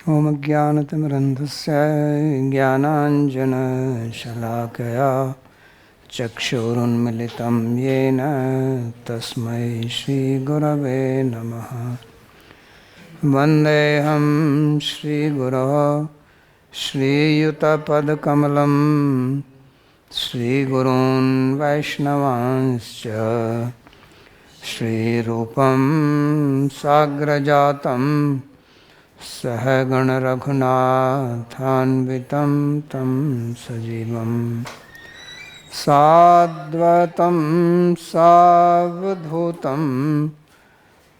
ॐ ज्ञानतिमिरन्धस्य ज्ञानाञ्जनशलाकया चक्षुरुन्मिलितं येन तस्मै श्रीगुरवे नमः। वन्देऽहं श्रीगुरोः श्रीयुतपदकमलं श्रीगुरून् वैष्णवांश्च श्रीरूपं साग्रजातं सहगण रघुनाथान्वितं तं सजीवं साद्वतं सावधूतं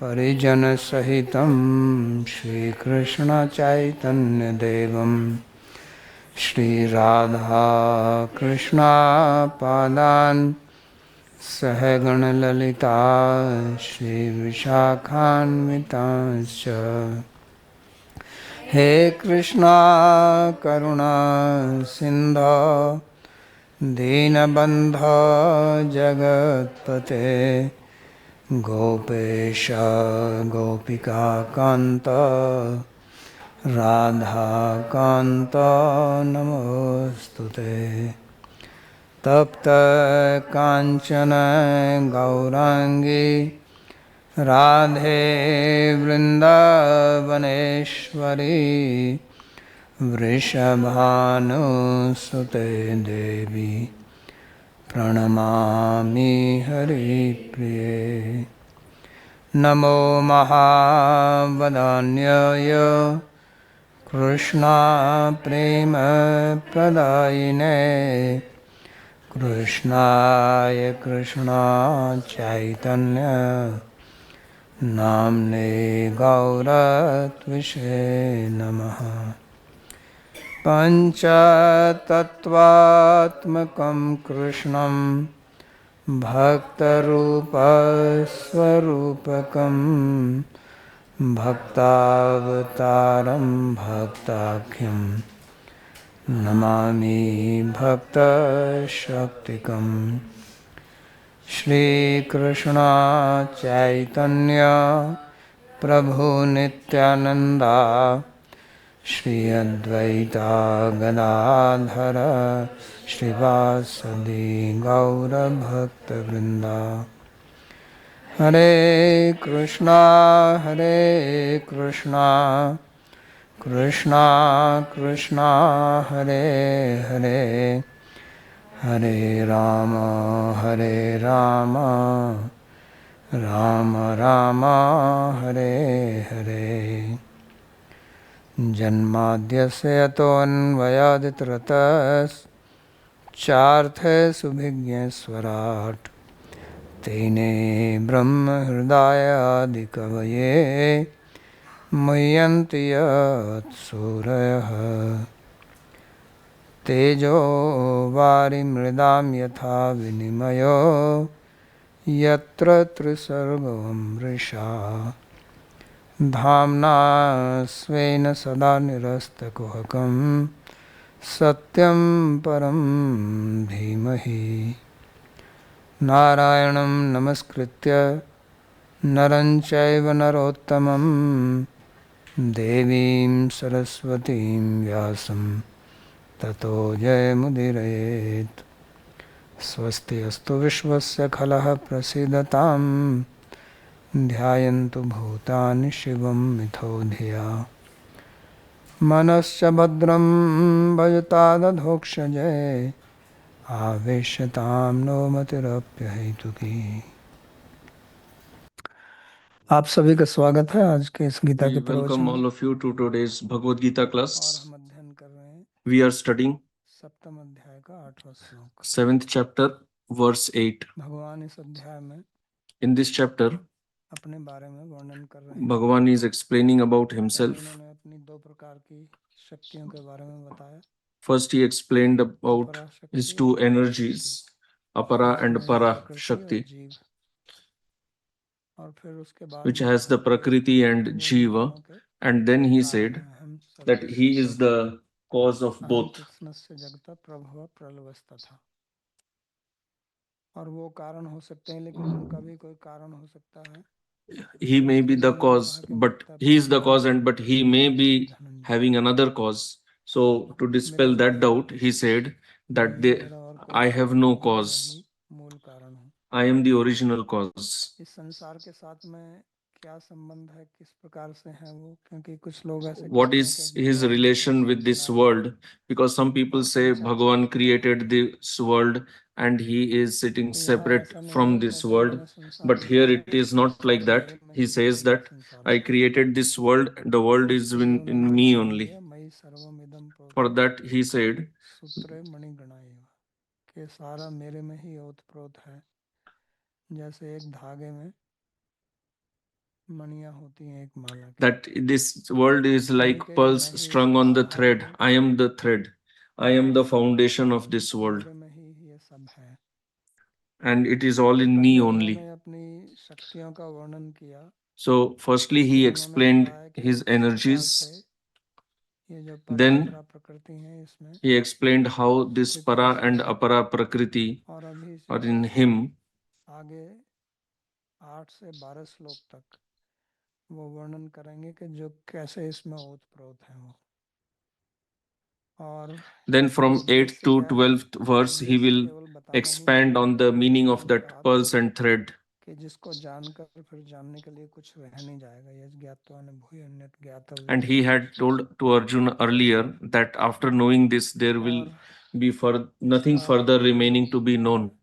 परिजनसहितं श्रीकृष्णचैतन्यदेवं श्रीराधाकृष्णपादान् सहगण ललिता श्रीविशाखान्वितांश्च। हे कृष्णा करुणा सिन्धो दीनबन्धो जगत्पते गोपेश गोपिकान्त राधाकान्त नमोस्तुते। तप्त कांचन गौरांगी राधे वृंदावनेश्वरी वृषभानुसुते देवी प्रणमामि हरिप्रिये। नमो महावदान्याय कृष्णा प्रेम प्रदायिने कृष्णाय कृष्णा चैतन्य नाम्ने गौरत्विषे नमः। पञ्चतत्त्वात्मकं कृष्णं भक्तरूपस्वरूपकं भक्तावतारं भक्ताख्यं नमामि भक्तशक्तिकम्। श्रीकृष्ण चैतन्य प्रभु नित्यानंदा श्री अद्वैता गदाधर श्रीवासदि गौरभक्तवृंदा। हरे कृष्णा कृष्णा कृष्णा हरे हरे हरे राम राम राम हरे हरे। जन्माद्यस्य यतोऽन्वयादितरतश्चार्थेषुभिज्ञस्वराट् तेने ब्रह्महृदायादिकवये मुह्यन्ति यत्सूरयः। तेजो वारिमृदां यथा विनिमयो यत्र त्रिसर्गो मृषा धाम्ना स्वेन सदा निरस्तकुहकं सत्यं परं धीमहि। नारायणं नमस्कृत्य नरं चैव नरोत्तमं देवीं सरस्वतीं व्यासं ततो जयमुदीरयेत्। स्वस्ति अस्तु विश्वस्य खलः प्रसीदतां ध्यायन्तु भूतानि शिवं मिथो धिया। मनश्च भद्रं भजतादधोक्षजे आवेश्यतां नो मतिरप्यहेतुकी। आप सभी का स्वागत है आज के इस गीता के प्रवचन welcome में। all of you to today's Bhagavad Gita और class. हम अध्ययन कर रहे हैं We are studying सप्तम अध्याय का 8वां श्लोक। 7th chapter, verse 8. भगवान इस अध्याय में In this chapter, अपने बारे में वर्णन कर रहे हैं। Bhagavan is explaining about पहले himself. उन्होंने अपनी दो प्रकार की शक्तियों के बारे में बताया। First, he explained about अपरा his शक्ति two और परा energies, शक्ति, Apara and जिसमें Para प्रकृति और Shakti, जीव। और फिर उसके बाद which में has the Prakriti and वो इन Jiva. दोनों के And then he कारण said हैं। हम that सभी he is the cause of अहं both. कृष्णस्य जगतः प्रभवः प्रलवस्तथा। और वो कारण हो सकते हैं, लेकिन उनका भी कोई कारण हो सकता है। He may be the उन्होंने cause, कहा कि but वक्ता he is the Pradyumna cause, and but he may be having another cause. So to dispel that doubt, he said that नहीं, they, मेरा और कोई I have कारण no नहीं, मैं cause. ही मूल कारण हूँ। I am the original cause. इस संसार के साथ में क्या संबंध है, किस प्रकार से है वो, क्योंकि कुछ लोग ऐसे What कहते हैं is कि his भगवान ने relation संसार with this बनाया world? Because some people और say कुछ ऐसे Bhagavan कहते हैं created this world and he is sitting तो यहाँ separate ऐसा नहीं from है, this कहते world. मैंने संसार But here बनाया it is not like और that. मेरे में He ही says पूरा that संसार I बना। created this world, the world is इसके लिए in उन्होंने me उदाहरण only. दिया, मयि सर्वमिदं For प्रोतं that he said सूत्रे मणिगणा एव, कि सारा मेरे में ही ओतप्रोत है। जैसे एक धागे में मणियां होती हैं एक माला की, that this world is like उनके pearls मैं ही strung on the Aadhaar thread. हूँ I am the thread. I am the foundation of this world. मेरे में ही ये सब है। And it is all in me पहले only. उन्होंने अपनी शक्तियों का वर्णन किया, So, firstly, he फिर उन्होंने explained बताया कि his किस प्रकार से energies. ये जो पर Then अपरा प्रकृति है इसमें he explained how this स्थित para रहती and है। apara prakriti और अभी इसी are in तरह से him. आगे 8 से 12 श्लोक तक वो वर्णन करेंगे कि जो कैसे इसमें ओतप्रोत है वो। और Then from 8th उद्देश्य to क्या है? 12th verse, he उद्देश्य will केवल बताना ही expand नहीं है, on the meaning of मैंने that कहा pearls था and thread. कि जिसको जानकर फिर जानने के लिए कुछ रह नहीं जाएगा। यज् ज्ञात्वा न भूय अन्यत् And ज्ञातव्यम्। he had told to Arjuna earlier that after knowing this, there will और be nothing इसका further remaining प्रयोग to be क्या known. है?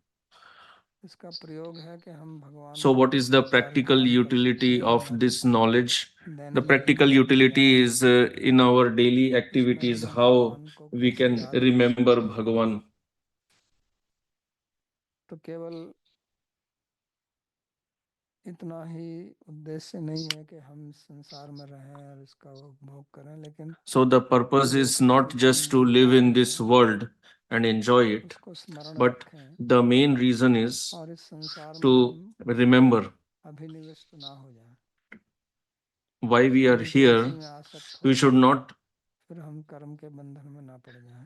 इसका प्रयोग है कि हम भगवान So, को what किस is the प्रकार practical ध्यान कर सकते utility हैं of दिन this knowledge? The Dainik practical जीवन में या utility is in our daily इसमें activities, हमें how भगवान को we कैसे can याद कर remember सकते हैं। Bhagavan. तो केवल इतना ही उद्देश्य नहीं है कि हम संसार में रहें और इसका उपभोग करें, लेकिन So, the purpose जो is not इसके just to मूल live in कारण this है world and enjoy it, उसको स्मरण but रखें the main reason is और इस संसार में to हम remember अभिनिविष्ट ना हो जाएं। why we are नहीं तो here. इसी में आसक्त We should होकर not फिर हम कर्म के बंधन में ना पड़ जाएं।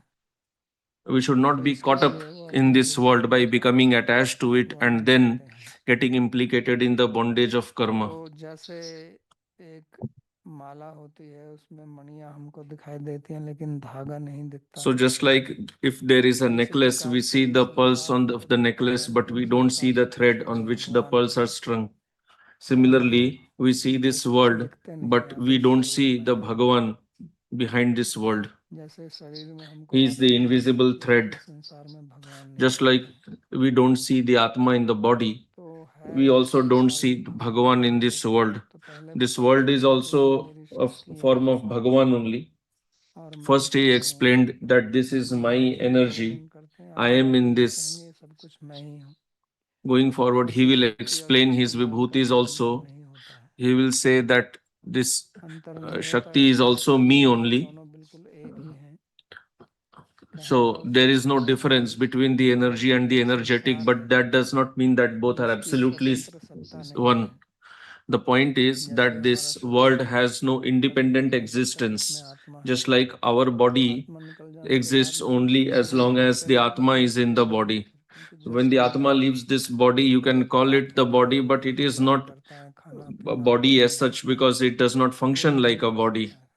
we should not तो be इसके caught up लिए वो in अपने this world by विभूतियों का becoming attached to it and वर्णन then करते हैं। getting implicated in the bondage of karma. तो जैसे एक माला होती है उसमें मणियां हमको दिखाई देती हैं लेकिन धागा नहीं दिखता। So just like if there is a तो इसी necklace, प्रकार we से see ये the pearls संसार on हमको of the दिखता necklace, है but कि we इस don't see प्रकार the से कुछ thread on उसमें which the भगवान pearls are strung. और Similarly, we see वो this उसमें world, दिखते नहीं but हैं, we don't अदृश्य see रूप में the है वो। Bhagavan behind this world. जैसे शरीर में हमको He is the आत्मा नहीं invisible दिखती, thread. इस संसार में भगवान नहीं Just like दिखते। we don't see the Atma in the body, तो है we इस also don't संसार see में भगवान Bhagavan का in this रूप। world. तो पहले This बताया world कि is ये जो also मेरी a शक्तियाँ form of हैं Bhagavan only. और मैं First, he इसमें हूँ, explained that this is my विभूतियों का energy. वर्णन करते हैं। I आगे am in फिर this. कहेंगे सब कुछ मैं ही हूँ। Going forward, he ऐसी will शक्ति और explain his शक्तिमान का vibhutis कोई अंतर also. नहीं होता है, He will say that this अंतर नहीं होता Shakti is इसका also मतलब me ये है कि only. दोनों बिल्कुल एक ही हैं। So there is no difference between the energy and the ये energetic, संसार but है that does not mean that both are जिसकी absolutely स्वतंत्र सत्ता नहीं one. है। The point is जैसे that this हमारा world शरीर has no कभी independent नहीं रह सकता existence. जिसमें आत्मा है। Just like our body आत्मा निकल जाने के बाद exists में only as शरीर long as कैसे the होगा Atma ये is in पता the नहीं है body. फिर, क्योंकि So जो when the शरीर Atma leaves this body, you can वो call प्राप्त it the होता body, है, but it is विचार not करता है, खाना a पीना body कर्म as such करता है, because it does not वो function नहीं like a कर body. सकता है।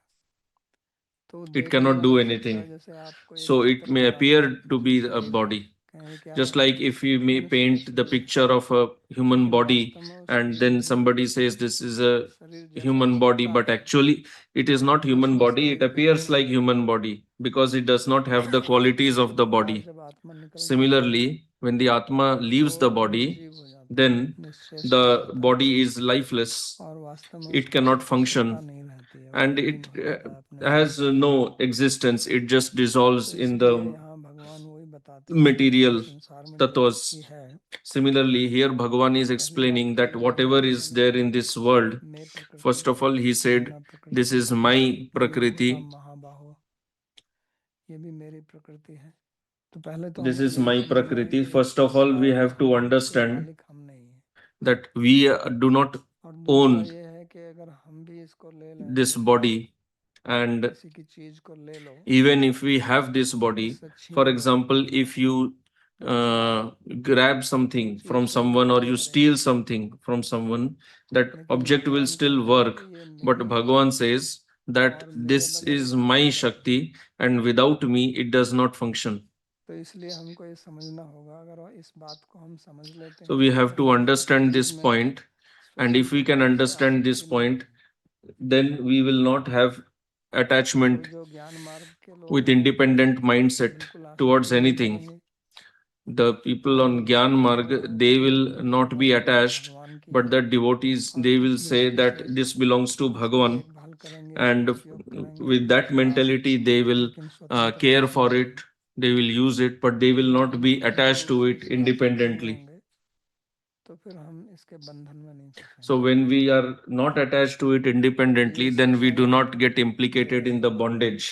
तो It देखने cannot do वाला सोचता है anything. जैसे आपको एक So it चित्र may बनाना appear है तो to be किसी a एक body. कहेंगे क्या Just है, like if we may मनुष्य का paint the शरीर, picture of a human लेकिन body वास्तव में वो and शरीर then नहीं है। somebody says this is a शरीर जैसा human body, दिखता but है actually it is not human उसमें body. It शरीर भी appears नहीं like है। human body because it does not have the qualities इसी of the प्रकार body. जब आत्मा निकल जाती है Similarly, when the Atma तो leaves the body, निर्जीव हो जाता है, then निश्चेष्ट हो the जाता है body is lifeless. और वास्तव में It उसकी cannot सत्ता function नहीं रहती है, वो and विलीन it हो जाता है अपने में। has no existence. It just dissolves तो in इसलिए the यहाँ भगवान वही बताते हैं कि जो material संसार में जो कुछ भी tattvas. है, Similarly, here Bhagavan is पहली बात explaining तो that ये whatever है is there in this world, मैं प्रकृति, first of all, he said, मैं this प्रकृति, is my ये भूता Prakriti, महाबाहो, ये भी मेरी प्रकृति है। तो पहले तो this हमको is ये my समझना है Prakriti. कि First of all, इसका we have to कोई understand मालिक हम नहीं है। that we do not और दूसरा own ये है कि अगर हम भी इसको ले लें, this body, and किसी की चीज को ले लो even if we have this और body, इससे for छीन लो example, if you तो grab वो something चीज from फिर someone काम or नहीं you करेगी। steal something from someone, that लेकिन object will भगवान still कहते हैं work. कि ये But नहीं है, Bhagavan says that और मेरे this बगैर is इसका my कार्य नहीं Shakti होता। and without me it does not function. तो इसलिए हमको ये समझना होगा, अगर इस बात को हम समझ लेते So हैं we तो have फिर to हम किसी understand चीज़ this में point, and if we स्वतंत्र can भाव से understand this आसक्ति नहीं point, होगी। then we will not have केवल attachment जो ज्ञान मार्ग के लोग with हैं independent वो mindset बिल्कुल आसक्ति towards नहीं anything. करेंगे। The people और on Gyan जो Marg, they will ये not be भगवान है, attached, भगवान की but है, the devotees, और they will इस say दृष्टि that से this belongs to इसकी Bhagavan, देखभाल करेंगे, इसका and उपयोग करेंगे with that सदा, mentality, they will लेकिन स्वतंत्र care भाव for से it, नहीं। they will use it, but they will जब not हम be अंतर attached रूप to से it इस बात को जान independently. लेंगे तो फिर हम इसके बंधन में नहीं So फंसेंगे। when we are not attached to it independently, ये then we do शिक्षाएं not get दे implicated रहे in the हैं। bondage.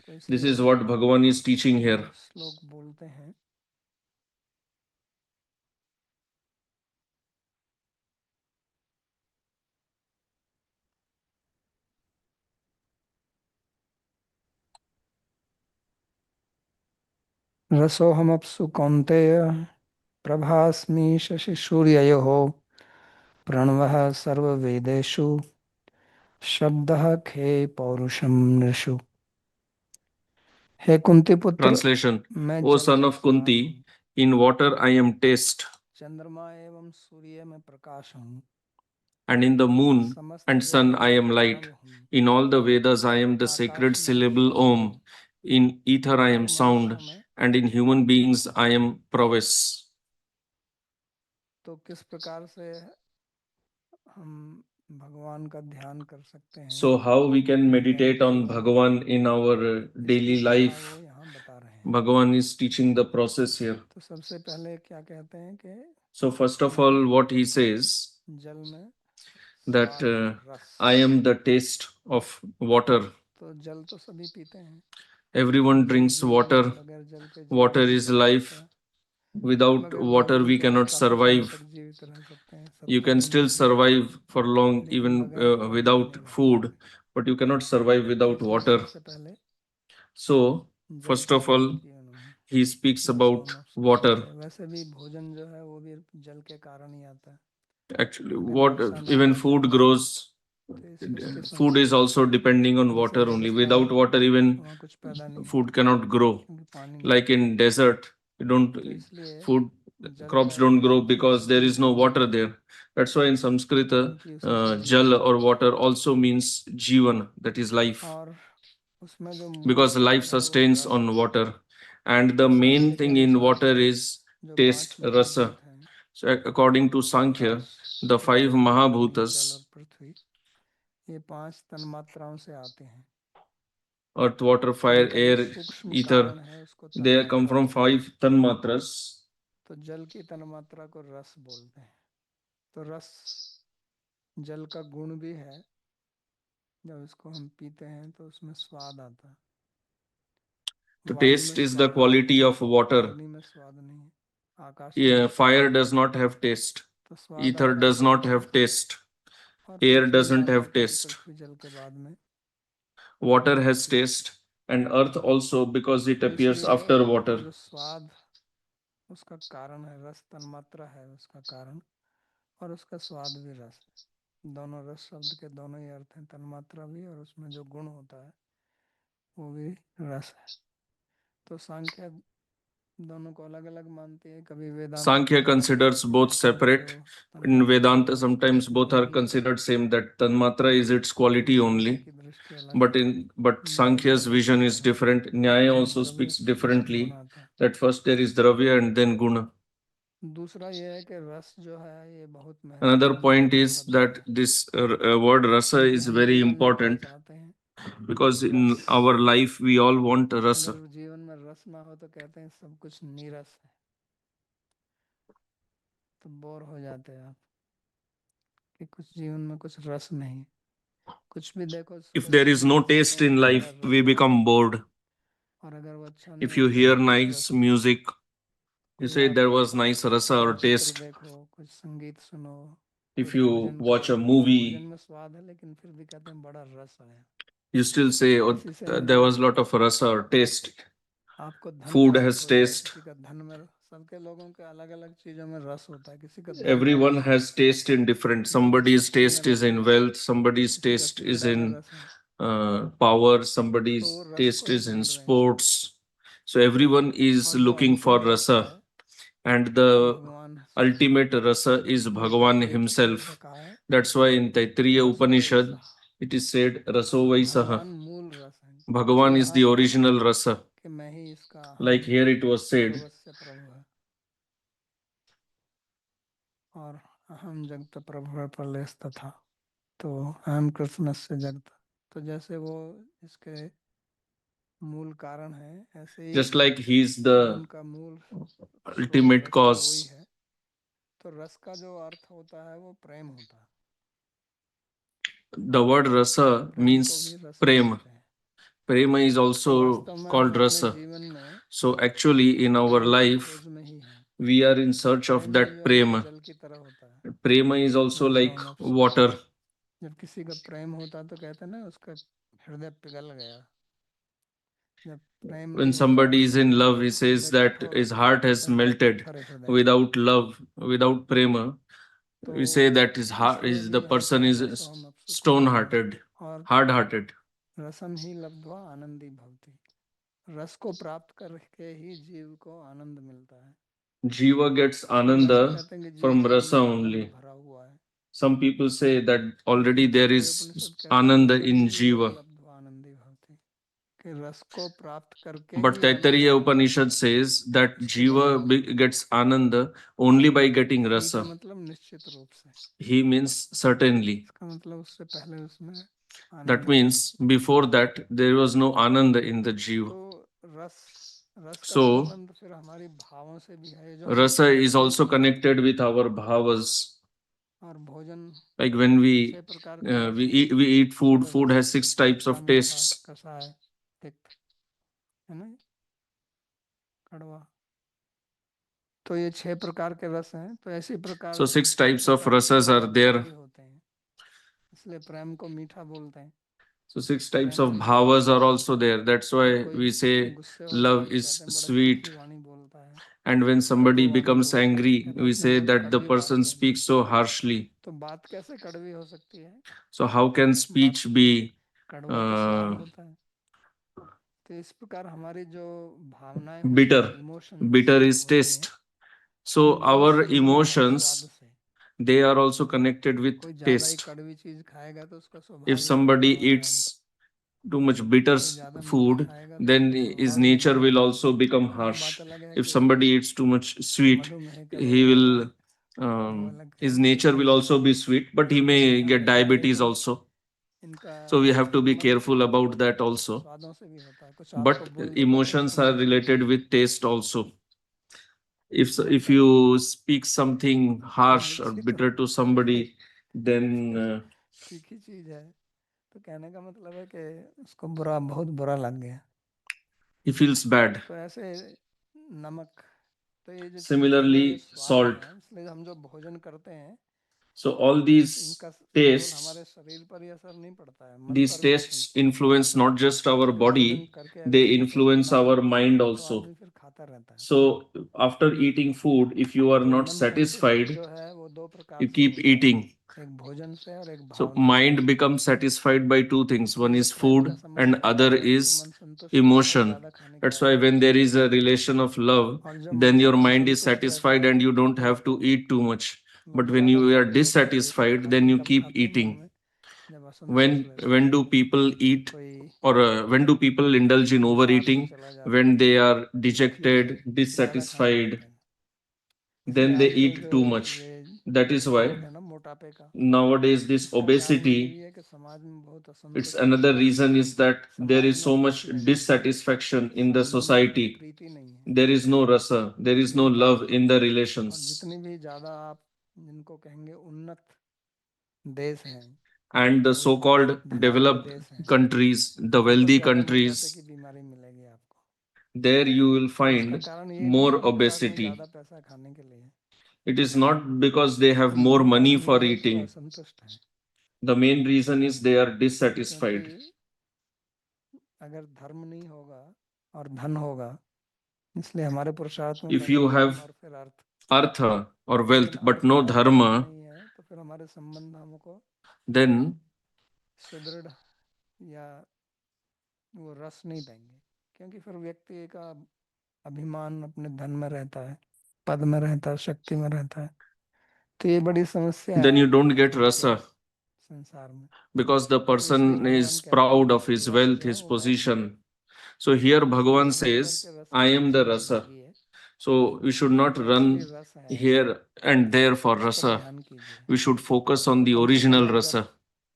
तो This इसलिए is what Bhagavan is teaching here. ये श्लोक बोलते हैं, रसोहमप्सु कौन्तेय प्रभास्मि शशि सूर्ययोः प्रणवः सर्ववेदेषु शब्दः खे पौरुषं नृषु। हे कुंती पुत्र, Translation: मैं O जल son के of समान हूँ, Kunti, in water I am taste, चंद्रमा एवं सूर्य में प्रकाश हूँ, and in the moon समस्त and sun वेदों I में am light. प्रणव हूँ, In all the Vedas I am the Akash sacred में syllable श्वास Om. हूँ, In ether I और am sound, मनुष्यों में and in human beings I am prowess. तो किस प्रकार से हम भगवान का ध्यान कर सकते हैं, So how we can meditate Dainik on जीवन में, Bhagavan in our इसकी daily विधा वो life? यहाँ बता रहे हैं। Bhagavan is teaching the process here. तो सबसे पहले क्या कहते हैं कि So first of मैं all, what he says जल में that स्वाद हूँ, रस। I am the taste of water. तो जल तो सभी पीते हैं, Everyone जल drinks जीवन है, water. बगैर जल के Water जीवन नहीं is चल सकता, life. Without बगैर water, भोजन we के आप cannot काफी समय survive. तक जीवित रह सकते हैं, You 70 can दिन still 80 दिन, survive for long, लेकिन even बगैर पानी के without नहीं रह food, सकते। but you cannot survive तो without इसलिए water. सबसे पहले So, जल first के of रस all, की अनुभव, he speaks about रसोनफ water. सुकौनते। वैसे भी भोजन जो है वो भी जल के कारण ही आता है। Actually, अगर what वर्षा ना even हो food जहाँ, grows, तो सृष्टि food is संपूर्ण also depending on ऐसी water only. व्यवस्था Without है water, even वहाँ कुछ पैदा नहीं food होता, cannot grow. क्योंकि पानी नहीं Like होता। in desert, you don't तो इसलिए food जल crops का don't एक grow अर्थ because there इसलिए is no जीवन water है, there. That's why in Sanskrit, क्योंकि उसी से जीवन jal है। or water also means jivan, that is life, और उसमें जो मूल because life स्वाद है वो sustains रस on है। water. And the तो main सांख्य के thing in अनुसार water is जो 5 taste, rasa. महाभूत हैं, So according to Sankhya, Akash, the five तेज, अग्नि, जल और Mahabhutas, पृथ्वी, ये 5 तन्मात्राओं से आते हैं। earth, water, fire, इनका जो air, सूक्ष्म ether, कारण है उसको they come तन्मात्रा from बोलते हैं। five tanmatras. तो जल की तन्मात्रा को रस बोलते हैं। तो रस जल का गुण भी है, जब इसको हम पीते हैं तो उसमें स्वाद आता है। The वायु में taste is the स्वाद आता quality है, of water. अग्नि में स्वाद नहीं है, आकाश में Yeah, भी स्वाद fire नहीं does है। not have taste. तो स्वाद Ether आएगा does जल not से, have taste. और Air पृथ्वी में doesn't आएगा, have क्योंकि taste. पृथ्वी जल के बाद में Water has उभरती है। taste, and earth also, because it तो appears इसलिए after water. जो स्वाद उसका कारण है, रस तन्मात्रा है उसका कारण, और उसका स्वाद भी रस है। दोनों रस शब्द के दोनों ही अर्थ हैं, तन्मात्रा भी और उसमें जो गुण होता है वो भी रस है। तो सांख्य दोनों को अलग अलग मानती है, कभी वेदांत Sankhya अलग अलग considers मानती है both कि जो separate. In तन्मात्रा है Vedanta, वो उसका sometimes both गुण are भी है, considered same, that Tanmatra is its उसकी quality स्थिति only. की दृष्टि अलग है। But न्याय भी Sankhya's अलग vision कहता is है, different. Nyaya उसमें also द्रव्य speaks और गुण differently. आता है। That first there is Dravya and then Guna. दूसरा ये है कि रस जो है ये बहुत Another महत्वपूर्ण point is शब्द that है, this word rasa क्योंकि is हम very जीवन जीना important, चाहते हैं because रस। in our life we all want rasa. अगर जीवन में रस ना हो तो कहते हैं सब कुछ नीरस है, तो बोर हो जाते हैं आप कि कुछ जीवन में कुछ रस नहीं, कुछ भी देखो If कोई there is no संगीत taste सुनो in तो बड़ा life, we रस आता become है, bored. और अगर वो अच्छा नहीं If है you तो hear कहते हैं कुछ nice रस नहीं है। music, you कोई say आप there was nice rasa or चलचित्र taste. देखो, कुछ संगीत सुनो, If कुछ you भोजन watch खाओ, a भोजन movie, में स्वाद है लेकिन फिर भी कहते हैं बड़ा रस आया। you still say, oh, इसी से there मिलता was a जुलता lot of rasa or taste. आपको धन Food प्राप्त has हो जाए, taste. किसी का धन में, सबके लोगों के अलग अलग चीजों में रस होता है, किसी का धन में Everyone रस है, has taste in different. किसी का Somebody's शक्ति में taste is रस है, in wealth, somebody's किसी का taste is सुविधा में in रस है, power, तो somebody's वो रस taste को ही is in ढूंढ रहे हैं। sports. So everyone is और जो looking for अंतिम रस rasa, है and वो the भगवान ultimate rasa is जो Bhagavan तैत्तिरीय उपनिषद में himself. कहा है That's why in Taittiriya रसो Upanishad वैसा, it is said raso vaisaha. भगवान मूल रस है। जैसे Bhagavan is यहाँ the है ना original rasa. कि मैं ही इसका Like अहम here it was said, सर्वस्य प्रभु है और अहम जगत प्रभु प्रलयस तथा, तो अहम कृष्ण से जगत, तो जैसे वो इसके मूल कारण है ऐसे ही just like he is the उनका मूल स्रोत ultimate रस का वही cause. है। तो रस का जो अर्थ होता है वो प्रेम होता है। The word rasa प्रेम को भी means रस ही prema. कहते हैं। Prema is तो also वास्तव में हम called अपने rasa. जीवन में So actually in our प्रेम की life खोज में ही हैं। we are in search of प्रेम भी that जो है वो prema. जल की तरह होता है, Prema is also जैसे like होना चाहिए। water. जब किसी का प्रेम होता है तो कहते हैं ना उसका हृदय पिघल गया। जब प्रेम When नहीं होता है somebody is in तो love, he says हृदय that कठोर his होता है, heart कहते has हैं बड़ा melted. पत्थर है हृदय। Without love, without prema, तो we say that his heart इसलिए is भी the यहाँ person कहा is रसोहम अप्सुखम मानव, stone-hearted, और hard-hearted. रसम ही लब्ध्वा आनंदी भवति। रस को प्राप्त करके ही जीव को आनंद मिलता है। Jiva gets लोग ऐसा ananda कहते हैं कि जीव from पहले rasa ही आनंद only. भरा हुआ है। Some people say that already लेकिन there तैत्तिरीय is उपनिषद कहता है ananda रसम in ही एव jiva. लब्ध्वा आनंदी भवति, कि रस को प्राप्त करके But ही आनंद Taittiriya आता है। Upanishad says that छूटा jiva नहीं। gets ananda only by getting ही का rasa. मतलब निश्चित रूप से, He means certainly. इसका मतलब उससे पहले उसमें That आनंद नहीं। means before that there was no ananda in the jiva. तो रस रस का So संबंध फिर हमारी भावों से भी है, जो हम rasa is भोजन also खाते हैं। connected with our bhavas. और भोजन Like when 6 प्रकार के रस we हैं। eat food, शुद्ध food रस, has six types खट्टा of मीठा tastes. कसाय तिक्त, है ना, कड़वा। तो ये 6 प्रकार के रस हैं। तो ऐसी प्रकार So six छह types of प्रकार के rasas are भाव there. भी होते हैं, इसलिए प्रेम को मीठा बोलते हैं। So six types Prem of मीठा bhavas बोलते are हैं। also there. That's तो why कोई we say गुस्से होता है love तो is कहते हैं बड़ा मीठी sweet. वाणी बोलता है। And when somebody कटु वाणी becomes बोलता है तो angry, कहते हैं we उसने say बहुत that the कड़वी बात person कह दी। speaks so harshly. तो बात कैसे कड़वी हो सकती है? So how can बात speech be कड़वा तो स्वाद uh, होता है। तो इस प्रकार हमारी जो भावनाएं होती bitter? हैं, इमोशंस Bitter is होते हैं, taste. So वो our सुदृढ़ हैं स्वाद emotions, से। they are also connected with कोई ज्यादा ही taste. कड़वी चीज खाएगा तो उसका If स्वभाव ही कड़वा somebody हो जाएगा। eats too much bitter कोई ज्यादा मीठा food, खाएगा तो then उसका his स्वभाव ही nature मीठा will हो also जाएगा। become ये harsh. बात अलग है If कि somebody eats too much sweet, मधुमेह के he रोगी होता will है, वो अलग है। his nature will also be sweet, but he may ध्यान get रखना है diabetes कि also. इनका So we have to be संबंध careful about that also. स्वादों से भी होता है। कुछ आपको But बोल दूंगा तो emotions are सुनना पड़ेगा। related with taste also. If जैसा you speak something harsh or मिर्ची तो bitter to somebody, then तीखी चीज है, तो कहने का मतलब है कि उसको बुरा, बहुत बुरा लग गया। he feels bad. तो ऐसे नमक, तो ये जो चीजें हैं ये Similarly, स्वाद salt. हैं, इसलिए हम जो भोजन करते हैं So all these इनका केवल tastes, हमारे शरीर पर ही असर नहीं पड़ता है, मन these पर भी असर tastes पड़ता है। influence not just our कोई भोजन body, करके अगर they दिक्कत influence ना हो our mind तो also. आदमी फिर खाता रहता है। So after eating food, if you are तो not मन संतुष्ट satisfied, जो है वो 2 प्रकार you से keep होता है, eating. एक भोजन से और एक So भावना से। mind becomes satisfied by two things. One जिससे is प्रेम का food संबंध and होता other है उसका is मन संतुष्ट रहता है emotion. ज्यादा खाने के That's why बाद। when there is a relation of love, और जब then your मन mind is संतुष्ट रहता satisfied है and you don't तो have to eat too much. But मतलब when ज्यादा you are खाते हैं तो एक एक dissatisfied, खा then के you कम keep खाते हैं मन eating. में, जब असंतोष When रहता when है। do people eat कोई or when do people indulge in विषाद में overeating? चला जाता When है, they are दुखी है, dejected, तो ज्यादा खाने dissatisfied, लगते हैं। इसलिए then they आजकल eat जो too much. ये That is रोग why है ना मोटापे का, nowadays this इसका कारण भी यही obesity, है कि समाज में बहुत its असंतुष्ट another है, reason is that there समाज is में so much खुशी नहीं है, dissatisfaction in the संबंधों में society. प्रीति नहीं है। There is no rasa, there is no यही love कारण है। in the और relations. जितनी भी ज्यादा आप जिनको कहेंगे उन्नत देश हैं, And the बहुत so-called धनाढ्य developed देश हैं, countries, the वहां पर wealthy ज्यादा मोटापे की countries, बीमारी मिलेगी आपको। there you will तो इसका find कारण ये नहीं more है उनके पास में ज्यादा obesity. पैसा खाने के लिए, It is not because they have more मूल money कारण ये for है कि वो eating. असंतुष्ट हैं। The main reason is they are क्योंकि dissatisfied. अगर धर्म नहीं होगा और धन होगा, इसलिए हमारे पुरुषार्थ में If पहले you धर्म have और फिर अर्थ। artha or लेकिन wealth but अर्थ no है धर्म dharma, नहीं है तो फिर हमारे संबंध हमको then सुदृढ़ या वो रस नहीं देंगे, क्योंकि फिर व्यक्ति का अभिमान अपने धन में रहता है, पद में रहता है, शक्ति में रहता है। तो ये बड़ी समस्या Then है you don't get आज के rasa संसार में। because the तो इसलिए person भगवान is कहते proud हैं of कि his रस wealth, जो है his वो वैसा है। position. So here Bhagavan भोग says, करके रस I लेने am से the कोई rasa. भोगी है। So we should not जो असली run रस है here and there for उस पर rasa. ध्यान कीजिए। We should focus on the कम से कम original आप जब rasa.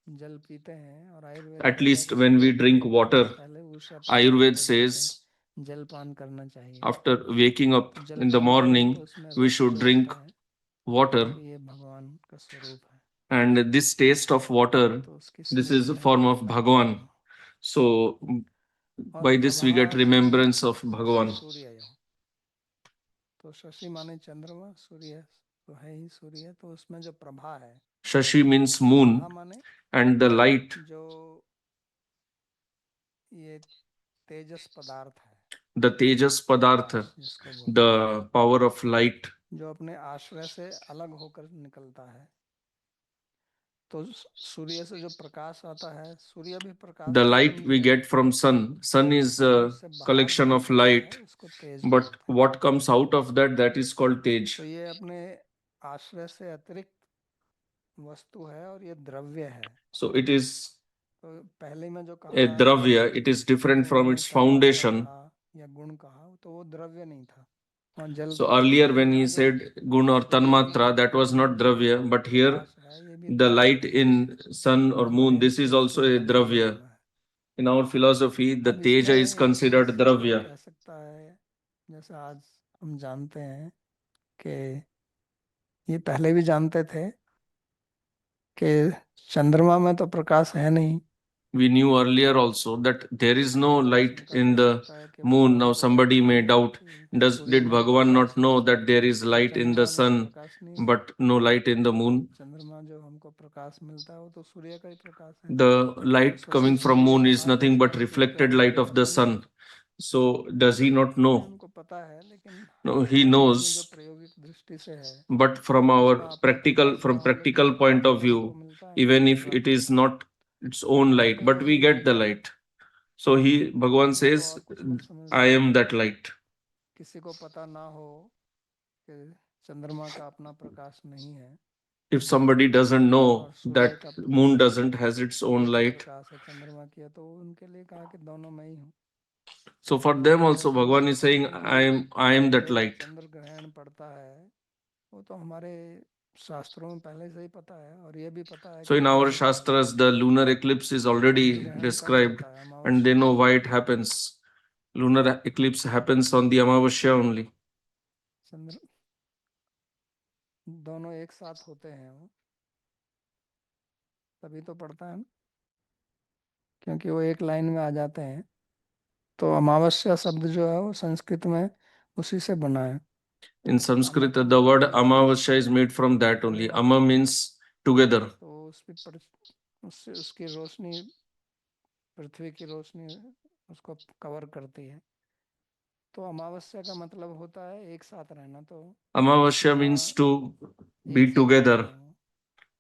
जल पीते हैं, और आयुर्वेद At कहता है least कि when सुबह we उठने drink के तुरंत water, पहले उषा प्राप्त Ayurveda होते साथ में says जल पान करना चाहिए। after waking up तो जल in the पान करें तो morning, उसमें we रस should जो drink आता है, water. क्योंकि ये भगवान का स्वरूप है, And this taste of water, तो उसकी this is a स्मृति हम form of करते हैं Bhagavan. वहाँ। So और by this we get Prabhas Shashi, remembrance of Shashi Bhagavan. सूर्य यो। तो शशि माने चंद्रमा, सूर्य तो है ही सूर्य, तो उसमें जो प्रभा है, Shashi means प्रभा moon, माने and the light, जो ये तेजस पदार्थ है, the Tejas Padartha, प्रकाश जिसको बोलते हैं, the power of light. जो अपने आश्रय से अलग होकर निकलता है। तो सूर्य से जो प्रकाश आता है, सूर्य भी प्रकाश The स्वयं light ही we है, get from sun. Sun is लेकिन a उससे बाहर जो collection of निकलता है light, उसको तेज but बोलते हैं। what comes out of that, that is called Tej. तो ये अपने आश्रय से अतिरिक्त वस्तु है और ये द्रव्य है। So it is तो पहले में जो a कहा dravya. It is different जो from उन्होंने its तन्मात्रा foundation. कहा या गुण कहा, तो वो द्रव्य नहीं था, वहाँ जल So था। earlier when he यहाँ जो said gun or सूर्य भी tanmatra, that was not dravya, but here प्रकाश है, ये भी the द्रव्य light नहीं है, in sun वो or moon, हमारे this is also a सूर्यमंडल में dravya. जन्मा है। In our philosophy, the अब teja इसमें is एक considered चीज कोई dravya. कह सकता है, जैसे आज हम जानते हैं कि ये पहले भी जानते थे कि चंद्रमा में तो प्रकाश है नहीं। We knew earlier also that there तो is no हमारा light संकल्प in हो the सकता है कि moon. भगवान Now को ये somebody पता may है doubt, कि did सूर्य में भी Bhagavan not प्रकाश know नहीं है that there is और light in the चंद्रमा में भी sun, प्रकाश नहीं है। but no light in the moon? चंद्रमा जो हमको प्रकाश मिलता है वो तो सूर्य का ही प्रकाश है। The तो light Shashi coming from Surya moon is कहा तो nothing इसका but मतलब क्या reflected है कि light वो of the द्रव्य है। sun. So does he not नहीं, know? हमको पता है, लेकिन No, he हमारी अपनी जो knows. प्रायोगिक दृष्टि से है But from उसमें our अपना practical, प्रकाश ना from हो, लेकिन practical point प्रकाश of तो उसको view, मिलता है ना, even if it द्रव्य। is not its own तो light, कहीं but we उसमें get the मिलता है। light. So he, Bhagavan तो says, और कुछ लोग I समझते हैं am कि that light. किसी को पता ना हो कि चंद्रमा का अपना प्रकाश नहीं है If somebody doesn't know और सूर्य that का moon doesn't has its own Tej light, प्रकाश है चंद्रमा की है, तो उनके लिए कहा कि दोनों मैं ही हूँ। so for them तो वो also Bhagavan is समझते हैं saying, कि I am that जो light. चंद्र ग्रहण पड़ता है वो तो हमारे शास्त्रों में पहले से ही पता है, और ये भी पता है So कि in कब our होता है। Shastras, the lunar eclipse is Chandra already ग्रहण कब described, होता है? and they अमावस्या know को why it होता है। happens. Lunar eclipse happens on the Amavasya only. चंद्र दोनों एक साथ होते हैं वो, तभी तो पड़ता है ना, क्योंकि वो एक लाइन में आ जाते हैं। तो अमावस्या शब्द जो है वो संस्कृत में उसी से बना है। In अमा Sanskrit, को the word बोलते हैं Amavasya is made from that only. Together, Ama means together. तो उस पर उससे उसकी रोशनी, पृथ्वी की रोशनी उसको कवर करती है। तो अमावस्या का मतलब होता है एक साथ रहना। तो Amavasya means यहाँ to एक be साथ रहते together. हैं वो,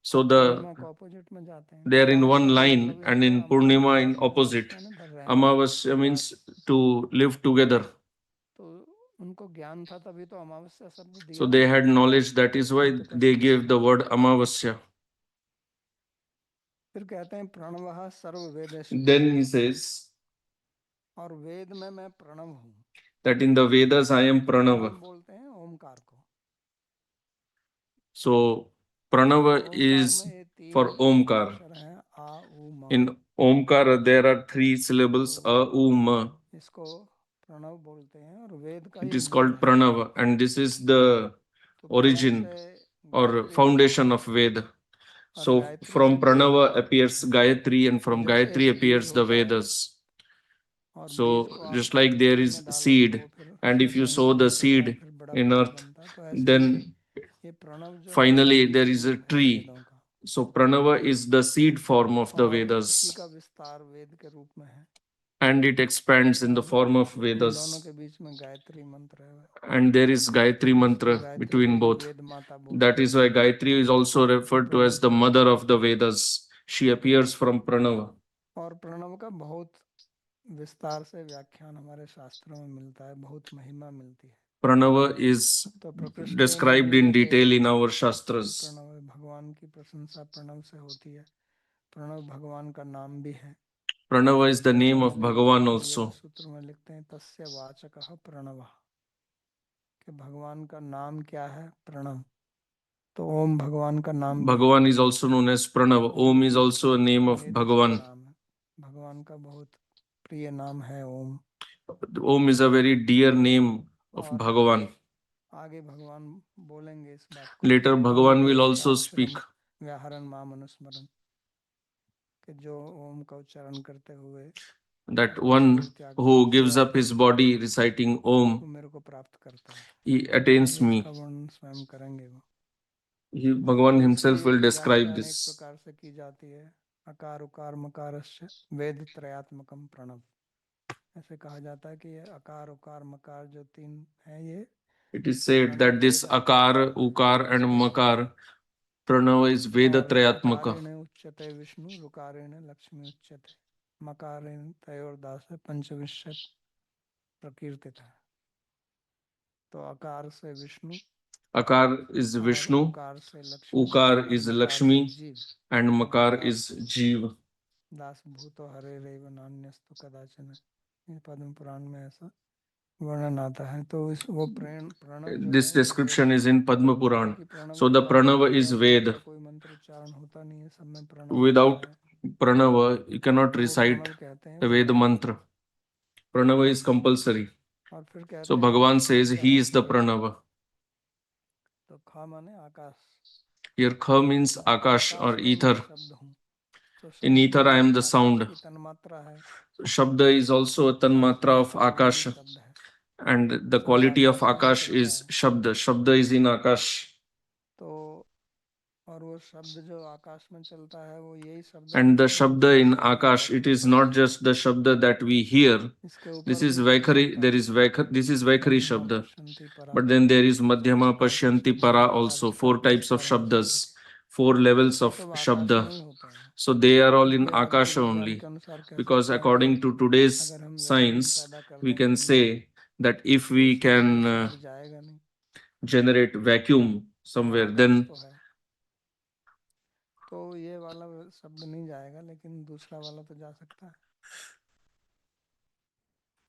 So पूर्णिमा को अपोजिट में जाते हैं। they तो are in one अमावस्या का line, मतलब ही and होता in है Purnima in अमावस, opposite. अमावस माने भर रहना, Amavasya Prakash. means to live together. तो उनको ज्ञान था तभी तो अमावस्या शब्द So दिया they उन्होंने, had knowledge. That is नहीं why तो they कैसे gave दिया। the word Amavasya. फिर कहते हैं प्रणवः सर्व वेदेषु, Then he says और वेद में मैं प्रणव हूँ। that in the Vedas I am Pranava. Pranav बोलते हैं ओमकार को। So Pranava ओमकार में is ये तीन for Omkar. अक्षर हैं, आ उ म। In Omkar there are three syllables, तो A, U, Ma. इसको प्रणव बोलते हैं, और वेद का It ये is मूल called है। Pranava, and this is the तो प्रणव origin से or गायत्री बनती foundation है, of Veda. और So गायत्री से from वेद Pranava उत्पन्न appears होते हैं। Gayatri, and तो from जैसे Gayatri एक बीज appears the होता है Vedas. और बीज So को आप just like there मिट्टी is में डालो तो seed, वो फिर and उसमें if से you sow अंकुर the निकलता है, seed फिर बड़ा in पेड़ earth, बनता है। तो ऐसे ही then ये प्रणव जो है वो finally बीज there is a रूप है tree. वेदों का, So Pranava is the seed form of the और इसी Vedas, का विस्तार वेद के रूप में है। and it expands in the और form of इन दोनों Vedas. के बीच में गायत्री मंत्र है, And there is Gayatri इसलिए mantra गायत्री को between ही both. वेद माता That बोलते is हैं, why Gayatri is also ये referred to Pranav as the से mother उत्पन्न of the होती है। Vedas. She appears from Pranava. और प्रणव का बहुत विस्तार से व्याख्यान हमारे शास्त्रों में मिलता है, बहुत महिमा मिलती है। Pranava is तो प्रकृष्टे described in नीयते, detail in our Shastras. Pranav, भगवान की प्रशंसा प्रणव से होती है। प्रणव भगवान का नाम भी है। Pranava is the name of Bhagavan योग also. सूत्र में लिखते हैं तस्य वाचकः प्रणव, कि भगवान का नाम क्या है, प्रणव। तो ओम भगवान का नाम भी है। Bhagavan is also known as Pranava. Om is also a name of इसका Bhagavan. नाम है, भगवान का बहुत प्रिय नाम है ओम। Om is a very dear name of और Bhagavan. आगे भगवान बोलेंगे इस बात को। Later Om Bhagavan will also प्रत्याक्षरम speak व्याहरण माम अनुस्मरण, कि जो ओम का उच्चारण करते हुए that अपना one शरीर त्याग who कर gives सेवा up his करता है, body reciting वो Om, मेरे को प्राप्त करता है। he attains आगे me. इसका वर्णन स्वयं करेंगे वो। Bhagavan तो himself will इसकी describe व्याख्या अनेक this. प्रकार से की जाती है। अकार उकार मकारस्य वेद त्रयात्मकम प्रणव, ऐसे कहा जाता है कि ये अकार उकार मकार जो तीन है, ये It is said Pranav that this वेदात्मक Akar, है। Ukar and Makar, Pranava is Veda और Trayatmaka. अकारेण उच्यते विष्णु, रुकारेण लक्ष्मी उच्यते, मकारेण तयोर्दास पंचविंशत प्रकीर्तित है। तो अकार से विष्णु, Akar is और Vishnu, उकार से लक्ष्मी, Ukar और is मकार से Lakshmi, जीव। and क्योंकि Makar दास is Jeev. दास भूतो हरे रेव नान्यस्तु कदाचन, ये पद्म पुराण में ऐसा वर्णन आता है। तो इस वो प्रणव जो This है वो वेद description है, is in Padma Puran. क्योंकि प्रणव So के the द्वारा Pranava is वेद Ved. का कोई मंत्र उच्चारण होता नहीं है, सब में प्रणव होता Without है। Pranava, you cannot तो वो recite प्रणव कहते हैं the वेद Veda को। mantra. Pranava is compulsory. और फिर So कहते हैं Bhagavan ख says क्या he है, is the Pranava. तो ख माने आकाश। Here Kha means Akash Akash or में मैं ether. शब्द हूँ। तो In शब्द ether भी I am the Akash sound. की तन्मात्रा है, Shabda is also a tanmatra of तो शब्द भी Akash. शब्द है। And the तो वो quality of आकाश में ही Akash चलता is है। Shabda. Shabda is in Akash. तो और वो शब्द जो आकाश में चलता है, वो यही शब्द And नहीं the है जो Shabda in पृथ्वी पर Akash, it रखते is हैं। not just the Shabda that we hear. इसके This ऊपर is भी कुछ Vaikhari, होता there है। is this is Vaikhari मध्यमा Shabda. पश्यन्ति परा, But then there is Madhyama, ईकार Pashyanti, पश्यन्ति Para मकार also. चकार Four types of पश्चारण शब्द, Shabdas, four levels ये of सब आकाश में Shabda. ही होते हैं। So they are all in ये अद्वैत Akasha विज्ञान only. के अनुसार कह Because सकते हैं कि according to today's अगर हम वैक्यूम science, पैदा कर we दें can घर में, say that if तो we उसमें से तो can शब्द जाएगा नहीं। generate vacuum वो somewhere, आकाश then तो है, तो ये वाला शब्द नहीं जाएगा, लेकिन दूसरा वाला तो जा सकता है,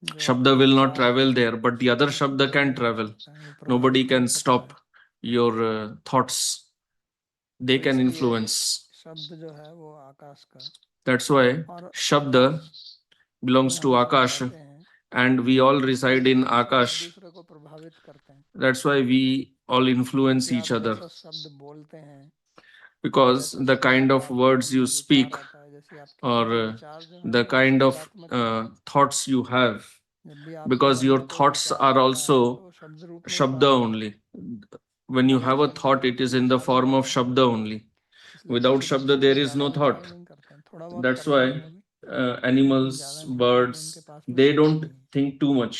जो Shabda आपके will not विचार travel हैं there, but the other उनको Shabda can बदल travel. सकता है, वो Nobody प्रभावित कर can सकता stop है। your thoughts. They तो can इसलिए influence. शब्द जो है वो आकाश का, That's why और Shabda आकाश में belongs to हम सब Akash, रहते हैं, and we all reside इसलिए in हम सब एक Akash. दूसरे को प्रभावित करते हैं। That's why we all influence कि आप each other. जैसा शब्द बोलते हैं, Because जैसा the शब्द kind का of आपके words मन you में विचार speak, आता है, जैसे आपके or सभी विचार जो हैं the वो kind of शब्दात्मक ही हैं। thoughts you have, जब भी आपके because मन your में कोई thoughts विचार are आता है तो also वो शब्द रूप में ही Shabda पास होता only. है, When you बगैर have a शब्द के thought, तो it कोई is in the विचार ही form नहीं of आता है। Shabda only. इसलिए Without पशु Shabda, पक्षी there तो is ज़्यादा no विचार thought. नहीं करते हैं, थोड़ा बहुत That's करते हैं why वो भी, लेकिन animals, ज़्यादा नहीं, क्योंकि उनके birds, पास में they शब्द don't नहीं है। think too much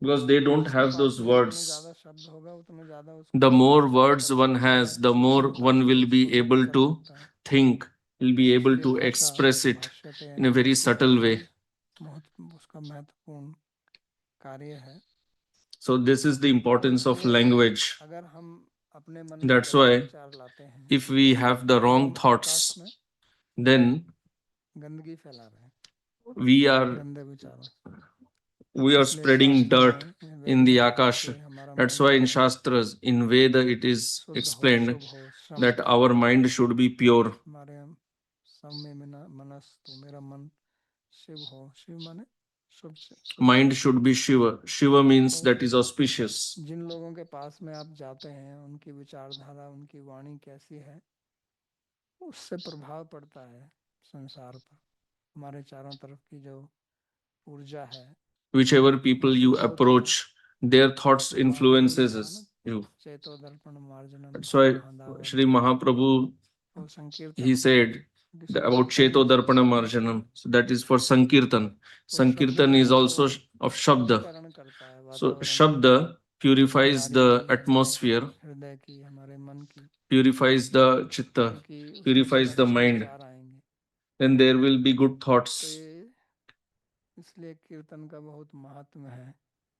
because they don't जिसके have पास those में जितने words. ज़्यादा शब्द होगा उतने ज़्यादा The उसको more स्पष्ट words कर one सकता has, है, the more सूक्ष्मता one से will उसको be व्यक्त able कर to सकता है। think, will be able इसलिए to भाषा express it भाष्यते in a very अनेक subtle way. बहुत उसका महत्वपूर्ण कार्य है। So this is the तो importance of इसलिए language. अगर हम अपने मन में That's गलत why विचार लाते हैं if we have the तो wrong हम आकाश thoughts, में then गंदगी फैला रहे हैं, we are गंदे विचारों से। we are इसलिए spreading शास्त्रों dirt में वेद in में the कहा है Akash. कि हमारा That's मन why जो in है Shastras, in Veda, it is शुद्ध हो, explained शुभ हो, सम that हो। our mind should be pure. हमारे सम में मनस, तो मेरा मन शिव हो, शिव माने शुभ से शुभ Mind चित्त should हो। be Shiva. Shiva means तो that is auspicious. जिन लोगों के पास में आप जाते हैं, उनकी विचारधारा, उनकी वाणी कैसी है, उससे प्रभाव पड़ता है संसार पर। हमारे चारों तरफ की जो ऊर्जा है, Whichever people उससे you बहुत ही approach, their thoughts महाप्रभु ने कहा ना, influences you. चेतो दर्पण मार्जनम That's भव why महादावम, Sri Mahaprabhu, वो he संकीर्तन है, said about कीर्तन Cheto जिसको Darpana कहते हैं। Marjanam. So that is for Sankirtan. तो शब्द Sankirtan जो is है वो also of Shabda. शुद्धिकरण करता है So वातावरण को, Shabda purifies नारी the की, हमारे atmosphere, हृदय की, हमारे मन की, purifies the chitta, क्योंकि उसमें से purifies the अच्छे mind. विचार आएंगे। then there will be good तो thoughts. ये इसलिए कीर्तन का बहुत महत्व है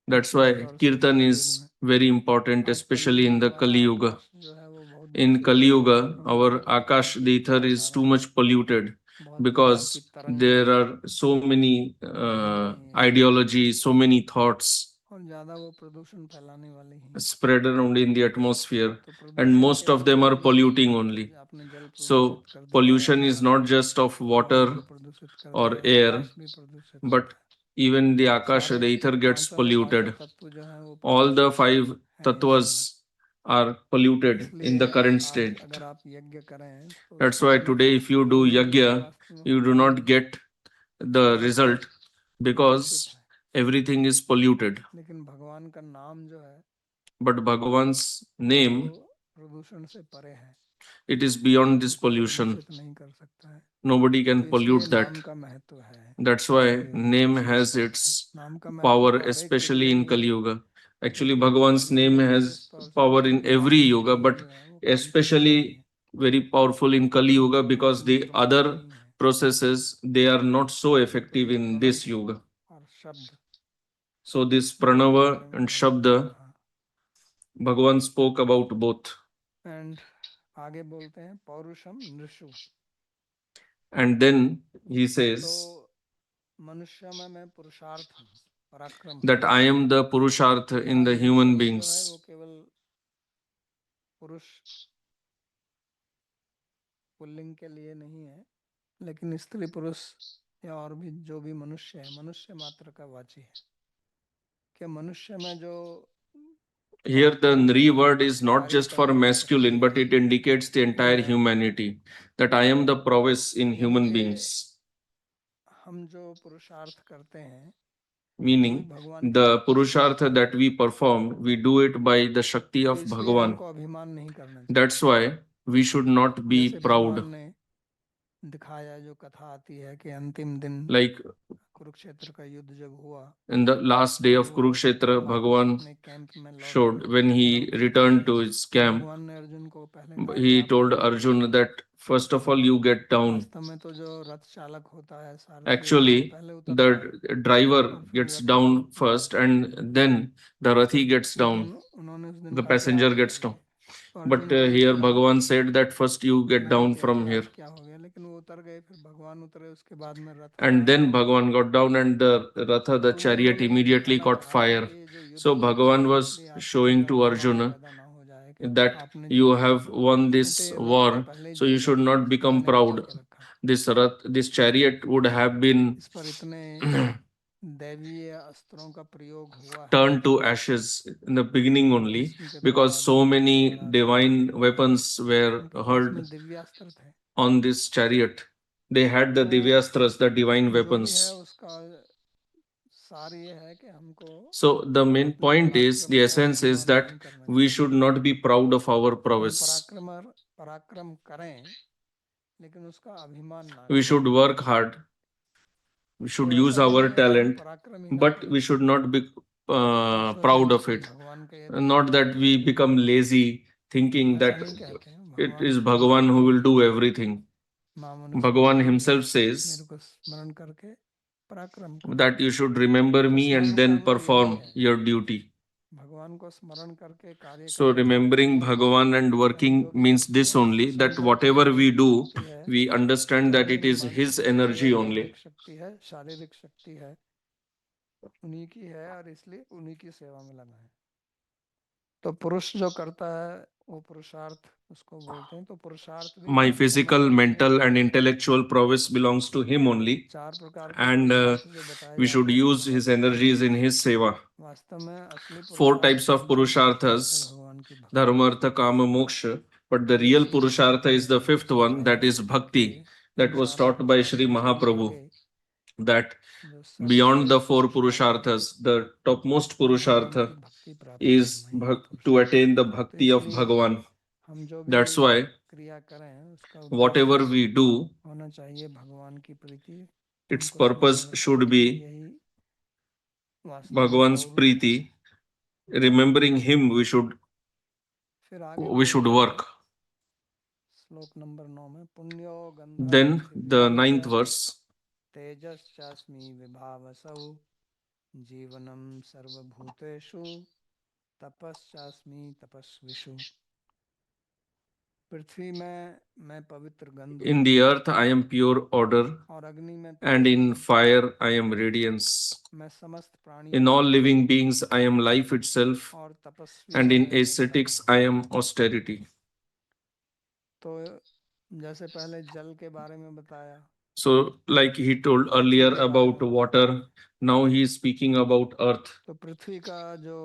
That's इस why और Kirtan सतयुग is में। very important, आज especially in कलयुग the हमारा Kali Yuga. आकाश जो है वो बहुत In दूषित Kali है, Yuga, क्योंकि our बहुत Akash, प्रकार the के ether विचार is आ too रहे हैं, much polluted बहुत प्रकार की because तरंगे there हैं, are so many ध्वनि है, ideologies, so many thoughts और ज्यादा वो प्रदूषण फैलाने वाली ही। spread around in the atmosphere, तो and प्रदूषण most of केवल them are यही नहीं polluting है कि only. आपने जल So प्रदूषित कर दिया या pollution is not just of हवा water को प्रदूषित कर or दिया, air, आकाश भी प्रदूषित but होता है। even the Akash, सारे the ether gets पांचों polluted. तत्व जो है वो All the प्रदूषित five हैं इस समय। tattvas are polluted in इसलिए the current आज state. अगर आप यज्ञ करें तो That's उसका why फल today, if you do ultimately yajna, वास्तव में you do होता not नहीं है, get the result दूषित because है। everything is polluted. लेकिन भगवान का नाम जो है But Bhagavan's वो name, प्रदूषण से परे है, it is beyond this उसको कोई pollution. दूषित नहीं कर सकता है। Nobody तो can इसलिए pollute नाम that. का महत्व है That's why कलयुग में name has विशेषतौर से। its नाम का महत्व power, तो हर एक युग especially में in भी Kali है, Yuga. Actually, लेकिन Bhagavan's कलयुग name में has विशेष तौर से power जिसकी in every महात्म्य yoga, बढ़ी but है वो काम करती नहीं especially है, very powerful in Kali Yuga because the मंत्र मुग्ध other नहीं है। processes they are not so तो effective जो in प्रणव this yuga. और शब्द So this जिनके Pranava बारे में and भगवान ने Shabda, कहा, Bhagavan spoke about both. And आगे बोलते हैं पौरुषम नृषु। And then he तो says मनुष्य में मैं पुरुषार्थ हूँ, पराक्रम हूँ। that I am the Purushartha in यहाँ the ये human शब्द जो है वो beings. केवल पुरुष पुल्लिंग के लिए नहीं है, लेकिन स्त्री पुरुष या और भी जो भी मनुष्य है, मनुष्य मात्र का वाची है कि मनुष्य में जो Here, the पराक्रम Nri है, word is not कार्य just for करने की शक्ति masculine, but है, it indicates the वो entire है humanity. That I am the prowess in human क्योंकि beings. हम जो पुरुषार्थ करते हैं वो भी Meaning, भगवान की the शक्ति से करते Purushartha हैं। that we perform, we do it by the Shakti तो of इसलिए Bhagavan. हमको अभिमान नहीं करना चाहिए। That's why we should not be जैसे भगवान proud. ने दिखाया, जो कथा आती है कि अंतिम दिन Like कुरुक्षेत्र का युद्ध जब हुआ in the last day तो of वो Kurukshetra, वापस Bhagavan अपने कैंप में showed when he लौटे, returned to his तो camp. भगवान ने अर्जुन को पहले कहा कि He आप told नीचे गिरो। Arjuna that first of all, you get down. वास्तव में तो जो रथ चालक होता है, सारथी होता है, वो Actually, पहले उतरता है the driver और फिर gets रथ को down first, बढ़ाता है। and then the Rathi gets down. लेकिन उन्होंने उस दिन The कहा कि आप passenger gets down. उतरिए, तो But अर्जुन को ये here लगा Bhagavan said that first you कि get नहीं down क्या from here. आज क्या हो गया, लेकिन वो उतर गए, फिर भगवान उतरे, उसके बाद में रथ And आराम then से चला। Bhagavan got down, and the Ratha, the तो वो chariot, उन्होंने ये immediately दिखाना caught चाहा था fire. कि ये जो युद्ध So है Bhagavan was इसलिए आपके showing अंदर to अभिमान Arjuna पैदा ना हो जाए कि that आपने you Jeet have won this छूटे रथ को war, पहले ही so you Jeet should not become मैंने बचा proud. के रखा। This Rath, this chariot would have been इस पर इतने दैवीय अस्त्रों का प्रयोग हुआ है turned to ashes in the beginning only Bhishma के द्वारा, because so द्रोण के many द्वारा, divine कृपाचार्य के द्वारा, weapons were उनके पास heard में दिव्यास्त्र थे। on this chariot. They had the तो Divyastras, the divine जो भी है weapons. उसका सार ये है कि हमको So the main अपने point is, पराक्रम the का essence is अभिमान that नहीं करना we चाहिए। should not be proud of our हम prowess. पराक्रम करें लेकिन उसका अभिमान ना We करें। should work hard. We should तो use ऐसा नहीं our है कि हम talent, पराक्रम ही ना but करें, we should not be Ishwar proud of Murthy it. भगवान का ये Not दिखाना that चाहते we हैं। become lazy, thinking ऐसा that नहीं कहते हैं, it भगवान is स्वयं Bhagavan who कहते will हैं, do everything. माँ Bhagavan मनुस्मृति himself मेरे says को स्मरण करके पराक्रम करो। that you should remember तो me and स्मरण then शब्द यही perform है, your duty. भगवान को स्मरण करके कार्य So करना remembering Bhagavan and और working जो भी means शक्ति this है only, that शंकर की whatever we शारीरिक do, शक्ति है, we understand that it पितृदेव is हमारी his शक्ति है, energy बौद्धिक only. शक्ति है, शारीरिक शक्ति है, उन्हीं की है और इसलिए उन्हीं की सेवा में लगा है। तो पुरुष जो करता है वो पुरुषार्थ उसको बोलते हैं। तो पुरुषार्थ भी My कई प्रकार physical, के हैं। mental, and intellectual prowess belongs to him only, चार प्रकार के and पुरुषार्थ जो बताए we should जाते हैं use his भगवत गीता में, energies in his seva. वास्तव में असली Four पुरुषार्थ types तो of भगवत भक्ति है, purusharthas: भगवान की भक्ति। dharma, artha, kama, moksha. But the तो real इसी को purushartha is the fifth समझना one, that चाहिए is कि bhakti, that was पुरुषार्थ taught के by साथ Sri में सबसे Mahaprabhu. आगे That जो beyond सर्वश्रेष्ठ the four पुरुषार्थ है purusharthas, the topmost वो भगवान की purushartha भक्ति प्राप्त is करना ही to पुरुषार्थ है। attain the तो bhakti of इसलिए Bhagavan. हम जो भी That's why क्रिया करें उसका उद्देश्य whatever we do, होना चाहिए भगवान की प्रीति, its उनको स्मरण purpose should करके, be यही वास्तव में Bhagavan's पौरुष है। preeti. Remembering him, फिर आगे we should बोलते हैं work. श्लोक नंबर 9 में पुण्यो गंध Then the पृथिव्याम च ninth verse. तेजश्चास्मि विभावसौ जीवनम सर्वभूतेषु तपश्चास्मि तपस्विषु। पृथ्वी में मैं पवित्र गंध In हूँ the earth I am pure order, और अग्नि में and तेज in हूँ। fire I am radiance. मैं समस्त प्राणियों In में all वास living करता beings I am life itself, हूँ और and तपस्वियों in में मैं तप ascetics हूँ। I am austerity. तो जैसे पहले जल के बारे में बताया, So, like he told Prithvi earlier के बारे about में water, बताया, now he is speaking about earth. तो पृथ्वी का जो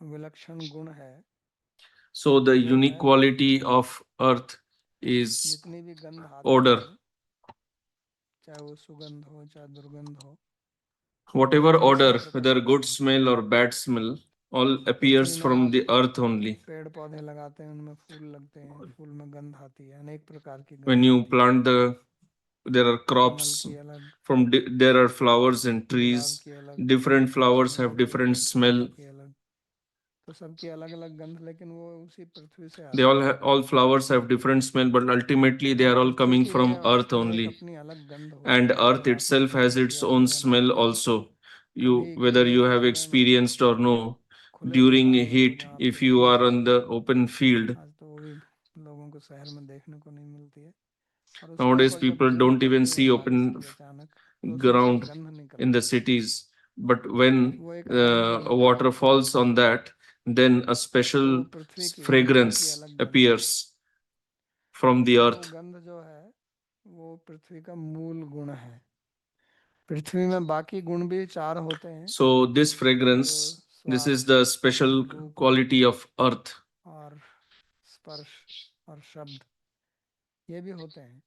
विलक्षण गुण है So, the वो unique है quality of earth is जितनी भी गंध आती order. है, चाहे वो सुगंध हो चाहे दुर्गंध हो, वो Whatever पृथ्वी से ही order, प्रकट whether होती good है। smell or bad smell, all Prithvi appears में from आप the earth only. पेड़ पौधे लगाते हैं, उनमें फूल लगते हैं, फूल में गंध आती है, अनेक प्रकार की When गंध you आती है। plant there are Kamal crops की अलग, there are flowers and gulab trees. की अलग, Different flowers have चमेली की different अलग, गेंदा smell. की अलग, तो सबकी अलग अलग गंध, लेकिन वो उसी पृथ्वी से They आती है। all flowers have different smell, but ultimately they तो are all पृथ्वी coming की from earth भी एक only. अपनी अलग गंध होती And है, earth जो आप itself has महसूस its किया own होगा या नहीं smell किया, also. कभी Whether खुले you have मैदानों में, experienced or no, खुले during मैदानों में हो heat, जहाँ पे if you खुली are on हवा the हो, open field, आज तो वो भी लोगों को शहर में देखने को नहीं मिलती है, और उसके nowadays ऊपर जब people बिजली don't even पड़ती है see बारिश open की अचानक, तो उसमें से ground गंध in the निकलती है, cities. But when वो एक अलग गंध पैदा water करती falls है। on that, then a तो special पृथ्वी की fragrance अलग गंध है। appears from the तो वो earth. गंध जो है वो पृथ्वी का मूल गुण है। पृथ्वी में बाकी गुण भी चार होते हैं, So this जो fragrance, this स्वाद, is the special रूप quality of earth. और स्पर्श और शब्द, ये भी होते हैं,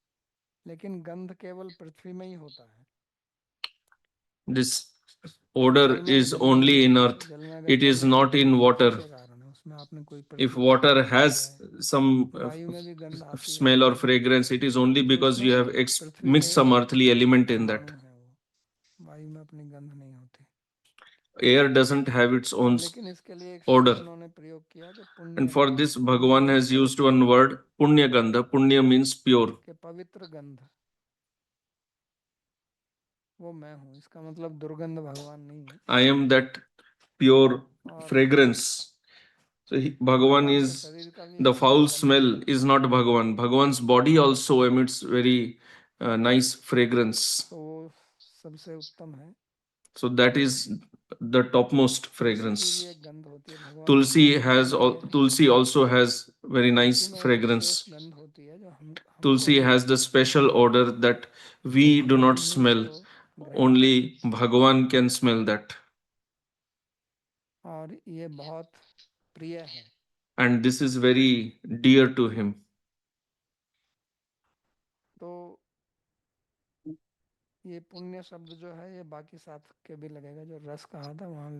लेकिन गंध केवल पृथ्वी में ही होता है। This odor जल में is गंध नहीं only in होती है। earth. जल में अगर It जल is है not तो वो in पृथ्वी water. के कारण है, उसमें आपने कोई If पृथ्वी का water प्रभाव दिया has है। some वायु में भी गंध आती है, smell or fragrance, it is only तो because you उसमें have पृथ्वी के mixed some earthly element in that. परमाणु है, वो वायु में अपनी गंध नहीं होती। Air doesn't have its own लेकिन इसके लिए एक शब्द odor. उन्होंने प्रयोग किया कि And पुण्य for गंध। this, पुण्य Bhagavan मीन्स has used पवित्र, one word, Punya Gandha. Punya means pure. कि पवित्र गंध वो मैं हूँ, इसका मतलब दुर्गंध भगवान नहीं है। I am that pure और fragrance. So Bhagavan भगवान के is शरीर का भी the एक अलग foul गंध smell है, is not Bhagavan. Bhagavan's body also emits very nice fragrance. तो वो सबसे उत्तम है। So that is the topmost तुलसी की भी fragrance. एक गंध होती है, भगवान की तुलसी प्रिय है। Tulsi also has very Tulsi nice में एक विशेष fragrance. गंध होती है जो हमको Tulsi नहीं has the आती है, special odor that वो we do not भगवान ही smell. उसको ग्रहण करते Only हैं। Bhagavan can smell that. और ये बहुत प्रिय है। And this is very dear to him. तो ये पुण्य शब्द जो है ये बाकी साथ के भी लगेगा, जो रस कहा था वहाँ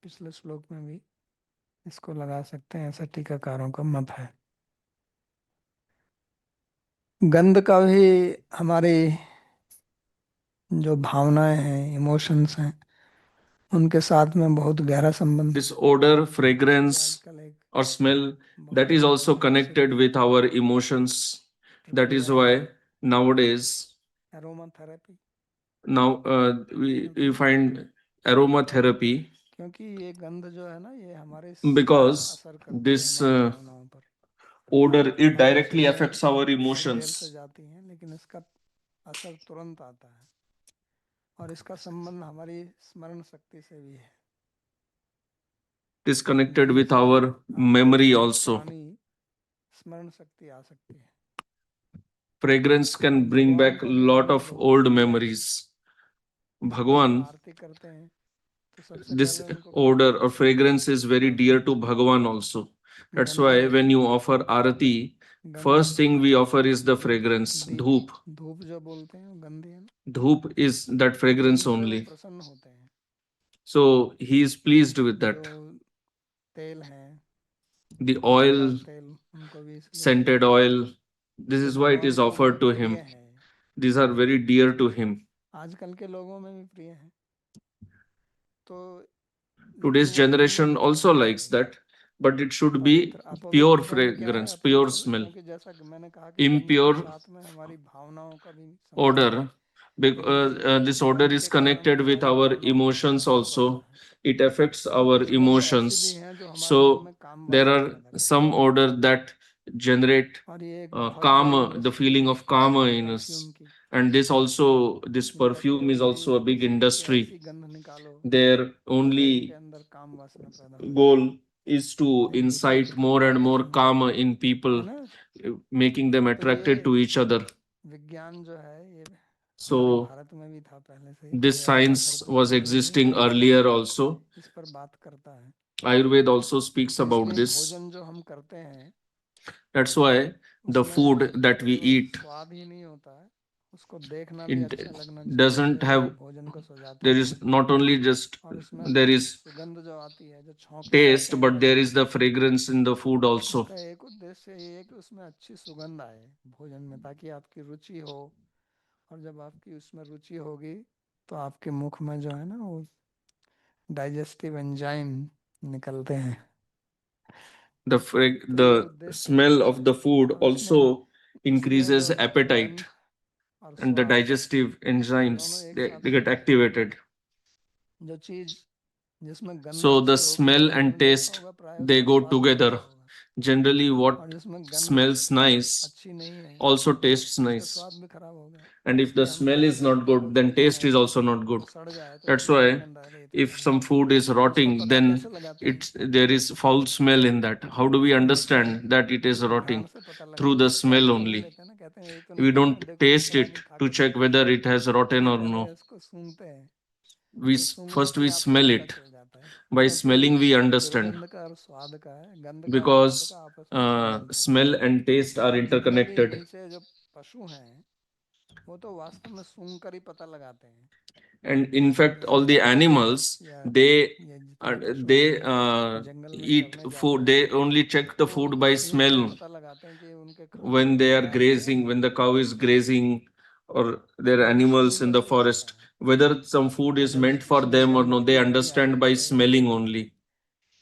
पिछले श्लोक में भी इसको लगा सकते हैं, ऐसा टीकाकारों का मत है। गंध का भी हमारी जो भावनाएं हैं, इमोशंस हैं, उनके साथ में बहुत गहरा संबंध है। This odor, ये fragrance, आजकल एक or smell, that बहुत is बड़ा also विकसित connected with our emotions. That is प्रक्रिया है, why nowadays aroma therapy. now we find aromatherapy क्योंकि ये गंध जो है ना, ये हमारे सीधा because असर करती है this हमारी भावनाओं पर। odor it भावनाओं directly affects our थोड़ी देर से emotions. जाती हैं, लेकिन इसका असर तुरंत आता है, और इसका संबंध हमारी स्मरण शक्ति से भी है। It is connected गंध with से our आपको memory बहुत also. पुरानी स्मरण शक्ति आ सकती है। Fragrance और can bring भगवान back a को भी lot गंध of बहुत old प्रिय है। memories. जब भी हम Bhagwan, आरती करते हैं तो सबसे this पहले उनको गंध odor or fragrance is very सुनाते dear हैं। to Bhagavan also. That's गंध why when you offer arati, गंध first thing we offer is the fragrance, Deep, dhoop. धूप जो बोलते हैं वो गंधी है ना, Dhoop is that तो fragrance गंध से वो only. प्रसन्न होते हैं। So he is pleased with जो that. तेल हैं, The नारियल oil, तेल, उनको भी इसलिए scented oil, this ये is why it भगवान is को offered बहुत to प्रिय him. है। These are very dear to him. आजकल के लोगों में भी प्रिय है। तो लेकिन Today's वो पुण्य generation गंध also होना likes चाहिए। that, but it should be पवित्र pure अपवित्र ध्वनि क्या है? fragrance, pure अपवित्र, smell. क्योंकि जैसा कि मैंने कहा कि गंध के Impure साथ में हमारी भावनाओं का भी संबंध है। odor, because लेकिन this odor गंध is के कारण connected with हमारी our भावनाओं को emotions प्रभाव पड़ता also. है। It affects our कुछ गंध ऐसी भी emotions. हैं जो हमारे मन So में काम there वासना are पैदा करती some हैं। odor that generate और ये एक बहुत बड़ी calm, the इंडस्ट्री feeling है of calm in perfume us. की। And this also, this वो कहते perfume हैं is कि also a big किसी एक industry. ऐसी गंध निकालो Their जिससे उनके only अंदर काम वासना पैदा हो जाए, goal is to एक दूसरे के incite प्रति more and more आकर्षण हो, calm in है people, ना। making them तो ये attracted to each other. विज्ञान जो है ये हमारे So भारत में भी था पहले से ही, this ये हमारी science धरती was पर ही नहीं, existing आयुर्वेद earlier भी also. इस पर बात करता है। Ayurveda also speaks तो about इसलिए this. भोजन जो हम करते हैं That's why the उसमें food that we केवल eat, स्वाद ही नहीं होता है, उसको देखना भी it अच्छा लगना चाहिए, doesn't तभी have, आप भोजन को सजाते there हैं। is not only just, और उसमें there is सुगंध जो आती है, जो छौंके आते taste, हैं but there बढ़िया, is the fragrance in the food also. उसका एक उद्देश्य ये है कि उसमें अच्छी सुगंध आए भोजन में, ताकि आपकी रुचि हो। और जब आपकी उसमें रुचि होगी तो आपके मुख में जो है ना वो डाइजेस्टिव एंजाइम निकलते हैं। तो ये The उद्देश्य है। smell of the food और also इसमें increases जो appetite, गंध और and the स्वाद digestive दोनों enzymes एक they साथ get चलते हैं। activated. जो चीज़ जिसमें गंध So the अच्छी होगी smell उसका and गंध अच्छा taste होगा, प्राय they उसका go स्वाद भी अच्छा together. होगा। Generally, और what जिसमें गंध smells nice अच्छी नहीं है also tastes उसका nice. स्वाद भी खराब होगा। And if the कि हम smell is not good, then taste खाएं is also not good. वो सड़ जाए तो That's उसमें क्या why गंध आ गई, तो if खाने some में food is तो उसका rotting, पता then कैसे लगाते हैं? it's there is foul smell in that. How do we understand that it is घ्राण rotting? से पता Through लगाते the हैं, स्वाद smell सूंघ only. लेते हैं ना, कहते हैं ये तो नहीं We खाना, don't देखो taste दूसरा it नहीं खा to के check देखो, whether it has rotten or पहले no. इसको सूंघते हैं। We फिर सूंघने first से we आपको smell पता it. चल जाता है, By क्योंकि smelling we understand, दुर्गंध का और स्वाद का है, गंध का और स्वाद का because आपस में संबंध है। smell and taste are जितने भी interconnected. नीचे जो पशु हैं वो तो वास्तव में सूंघ कर ही पता लगाते हैं। And in fact, जैसे all the जानवर animals, या they ये uh, जितने पशु they हैं जंगल में eat चरने जाते food. हैं They only check the तो food उनको by सूंघ कर ही smell पता लगाते हैं कि उनके खाने when के they लिए are लायक है grazing, या when नहीं the है। cow is grazing, or there are तो उनको animals सूंघ in कर the पता लगता forest, है। whether some food और is जब meant for उसमें them or गंध no, they नहीं आ understand रही by है, smelling only.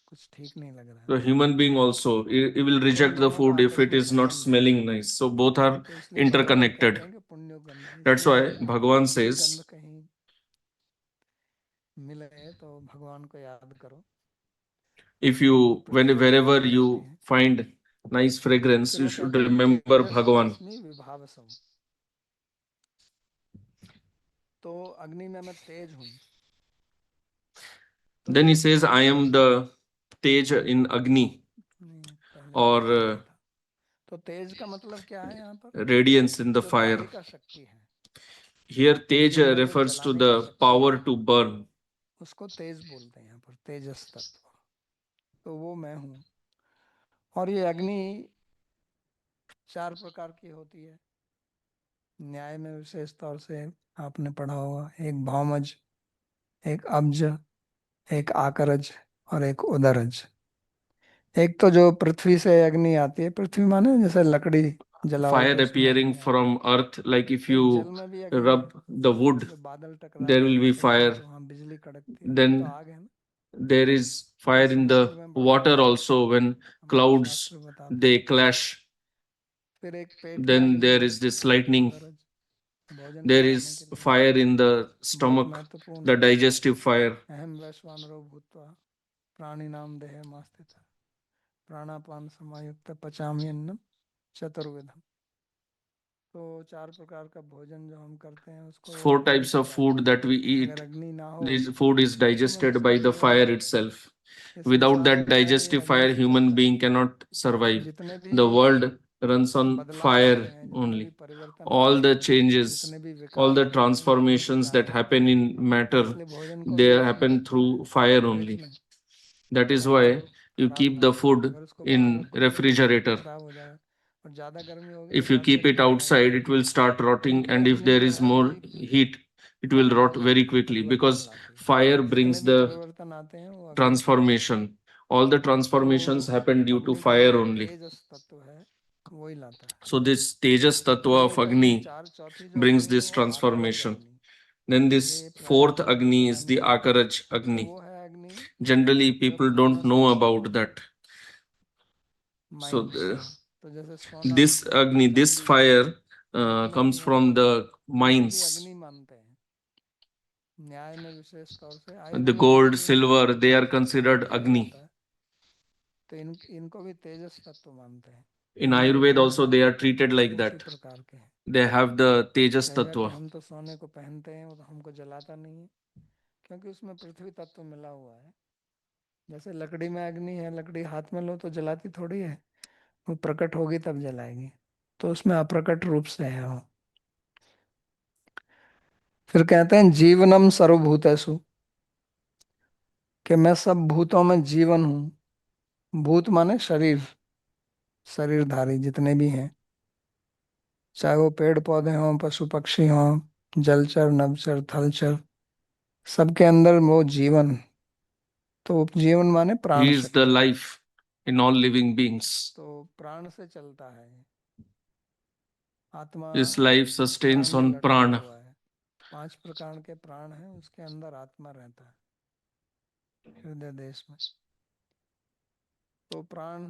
कुछ ठीक नहीं लग रहा है, The human being also, he will तो इन reject the दोनों का food if आपस it में is not संबंध है। smelling nice. So both are तो इसलिए भगवान कहते interconnected. हैं कि पुण्यो गंध, That's इसलिए why जब Bhagavan अच्छी गंध says, कहीं मिले तो भगवान को याद करो, if वो you, when प्रसन्न wherever हो जाते you हैं। find nice fragrance, फिर you वो should कहते हैं remember Bhagavan. तेजसोस्मि विभावसम, तो अग्नि में मैं तेज हूँ। तो Then ये he says, I am the Tej in Agni, नहीं, पहले or वाला पढ़ लिया था। तो तेज का मतलब क्या है यहाँ पर? radiance in the जो fire. दाहिका शक्ति है, Here, Tej अग्नि में जो refers to जलाने की the शक्ति power है to burn. उसको तेज बोलते हैं यहाँ पर, तेजस तत्व। तो वो मैं हूँ। और ये अग्नि 4 प्रकार की होती है। न्याय में विशेष तौर से आपने पढ़ा होगा, एक भौमज, एक अब्ज, एक आकरज और एक उदरज। एक तो जो पृथ्वी से अग्नि आती है, पृथ्वी माने जैसे लकड़ी जलाओ Fire तो उसमें appearing अग्नि आती है। from earth, like if एक जल you में भी अग्नि है, rub the wood, जो बादल there टकराते will हैं be एक दूसरे से, fire. वहाँ बिजली कड़कती है, वो तो Then आग है ना। there is fire और in समुद्र the में बड़ा water जल, also when हमारे clouds शास्त्र बताते they हैं। clash. फिर एक पेट में Then अग्नि there है, is this lightning. उदरज, भोजन There पचाने के is लिए fire in the बहुत stomach, महत्वपूर्ण the है। digestive fire. अहम वैश्वानरो भूत्वा प्राणिनाम देहमास्थितः प्राणापान समायुक्त पचामी अन्नम चतुर्विधम। तो 4 प्रकार का भोजन जो हम करते हैं उसको वो Four अग्नि types of पचाती food है। that we अगर eat. अग्नि ना हो This food is तो digested मनुष्य by का the जीवन fire नहीं चलेगा। itself. ये Without संसार that जो है ये digestive अग्नि fire, से human चलता है। being cannot survive. जितने भी The world runs on बदलाव आते fire हैं, जितने भी only. परिवर्तन All आते the हैं, changes, जितने भी all विकास the होते हैं, वो अग्नि के transformations that कारण होते happen हैं। in matter, इसलिए भोजन को they भी उसमें happen रखना है through fire फ्रिज only. में, That is ताकि why वो you खराब keep ना the हो। food अगर उसको बाहर in रखोगे तो refrigerator. खराब हो जाएगा। और ज़्यादा गर्मी होगी तो If you बहुत keep जल्दी it खराब हो outside, जाएगा, it will start rotting, क्योंकि and if अग्नि there जो is है more वही heat, it will rot बदलाव very लाती है, quickly परिवर्तन because लाती है। fire जितने brings भी the परिवर्तन आते हैं वो अग्नि से आते हैं। transformation. All the तो transformations happen due to अग्नि का जो fire only. तेजस तत्व है वही लाता है। So this Tejas फिर Tattva वो of कहते हैं Agni चौथी जो brings अग्नि है this वो आकारज transformation. अग्नि। Then ये this प्राय fourth लोगों को Agni पता is the नहीं है। Akaraj तो Agni. वो है अग्नि Generally, जो people don't प्राणों से know उत्पन्न about होती that. है। So माइंड से। तो जैसे सोना this Agni, this चांदी fire जितने comes भी हैं, from the इनको भी mines. अग्नि मानते हैं। न्याय में विशेष तौर से The आयुर्वेद में gold, भी इनको silver, they are प्रयोग considered किया Agni. जाता है। तो इनको भी तेजस तत्व मानते हैं। In हमारे Ayurveda also they पंचभूत are treated like उसी that. प्रकार के हैं। They have the Tejas कहेगा कि Tattva. हम तो सोने को पहनते हैं, वो तो हमको जलाता नहीं है, क्योंकि उसमें पृथ्वी तत्व मिला हुआ है। जैसे लकड़ी में अग्नि है, लकड़ी हाथ में लो तो जलाती थोड़ी है, वो प्रकट होगी तब जलाएगी। तो उसमें अप्रकट रूप से है वो। फिर कहते हैं जीवनम सर्वभूतेषु, कि मैं सब भूतों में जीवन हूँ। भूत माने शरीर, शरीरधारी जितने भी हैं, चाहे वो पेड़ पौधे हों, पशु पक्षी हों, जलचर नभचर थलचर, सबके अंदर वो जीवन। तो जीवन माने प्राण He is the शक्ति। life in all living beings. तो प्राण से चलता है, आत्मा His life sustains प्राण में on लटका prana. हुआ है। 5 प्रकार के प्राण हैं, उसके अंदर आत्मा रहता है हृदय देश में। तो प्राण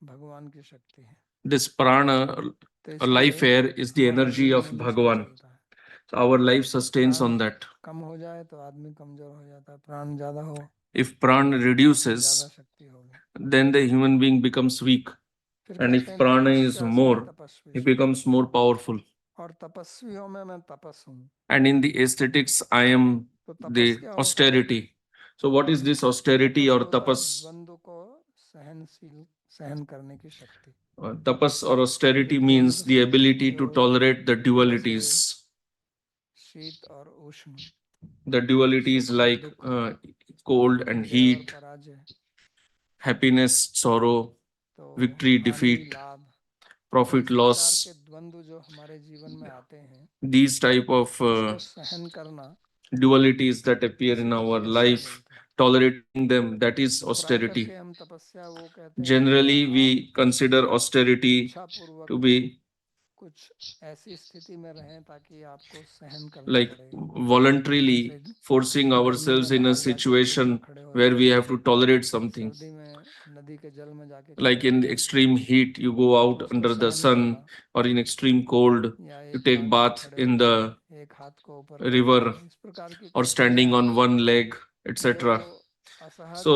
भगवान की शक्ति है। This prana, तो a life इसलिए air, is the हमारा energy जीवन of उन्हीं से Bhagavan. चलता है। So our life sustains प्राण on that. कम हो जाए तो आदमी कमजोर हो जाता है, प्राण ज्यादा हो If prana तो ज्यादा reduces, शक्ति होगी। then the human being becomes weak. फिर And कहते if हैं prana is तपस्यास्मि more, he तपस्विषु, becomes more powerful. और तपस्वियों में मैं तपस हूँ। And in the aesthetics, I am तो तपस the क्या होता है? austerity. So what is this austerity तपस or होता है tapas? द्वंद्व को सहन करने की शक्ति। Tapas or जो austerity means द्वंद्व the ability जो to tolerate the जैसे dualities. शीत और उष्ण, The dualities सुख और like दुख, cold and जय और heat, पराजय, happiness, sorrow, तो victory, हानि defeat, लाभ। तो profit, इस प्रकार के loss. द्वंद्व जो हमारे जीवन में आते हैं, These type of उसको सहन करना, dualities that appear in इसको our तपस्या life, बोलते हैं। tolerating them, that is तो प्राय करके austerity. हम तपस्या वो कहते हैं कि जहाँ Generally, आप we consider austerity इच्छा पूर्वक to be कुछ ऐसी स्थिति में रहें ताकि आपको सहन करना like पड़े। जैसे voluntarily forcing गर्मी ourselves में in a बाहर जाके धूप में situation खड़े हो where जाओ, we have to tolerate something. सर्दी में नदी के जल में जाके खड़े Like हो in जाओ, extreme heat, you go तो out उसको under the सहन sun, करना। or in extreme cold, या you एक take टांग पे bath खड़े in होके the एक हाथ को ऊपर करके, river, इस प्रकार की or कुछ क्रियाएं standing on हैं one leg, जो etc. असहज So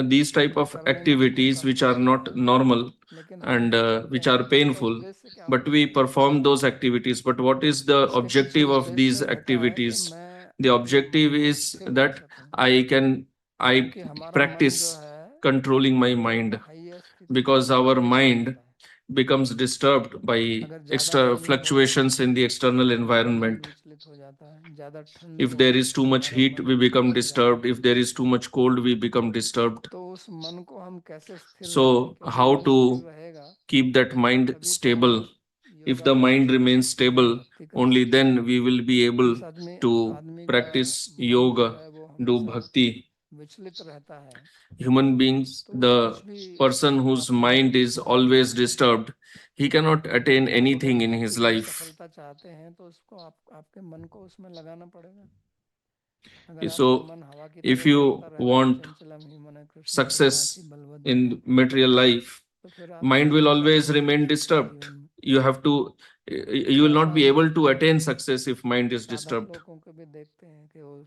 these type of करने में हमको activities which कष्ट are देते not हैं, normal लेकिन हम and करते which are हैं। तो उसका painful, उद्देश्य क्या but होता we है? perform those activities. But what is the इसके पीछे objective of these उद्देश्य रहता है कि activities? मैं The अपने मन objective को is स्थिर कर that सकूं, I क्योंकि हमारा मन जो practice है controlling my वो mind, बाह्य स्थितियों because से our विचलित हो mind जाता है। becomes disturbed by अगर ज्यादा extra गर्मी हो fluctuations in the external तो हमारा मन environment. विचलित हो जाता है, ज्यादा ठंड If हो there is too तो much हमारा heat, मन we become विचलित हो जाता disturbed. है। If there is too much cold, we become disturbed. तो उस मन को हम कैसे स्थिर रखें? So, क्योंकि how मन स्थिर to रहेगा keep that mind तभी तो stable? हम If the योगाभ्यास mind कर remains सकते हैं, stable, भक्ति कर only सकते हैं। then we will be able जिस आदमी to आदमी का practice मन जो yoga, है वो do हमेशा bhakti. विचलित रहता है, Human beings, तो वो the कुछ भी person whose हासिल mind नहीं कर is पाता है। always disturbed, he cannot attain तो आप अगर anything in his भौतिक life. सफलता चाहते हैं तो उसको आपके मन को उसमें लगाना पड़ेगा। अगर आपका So, मन हवा की if तरह you दौड़ता रहता है, want चंचलम ही मन Krishna success प्रसाथी बलवदृढ़, in material life, तो फिर आप mind will सफलता always नहीं पा remain सकते disturbed. जीवन में। You have to, you तो will ऐसा not be हम able to देखते attain हैं, success if mind is साधक disturbed. लोगों को भी देखते हैं कि वो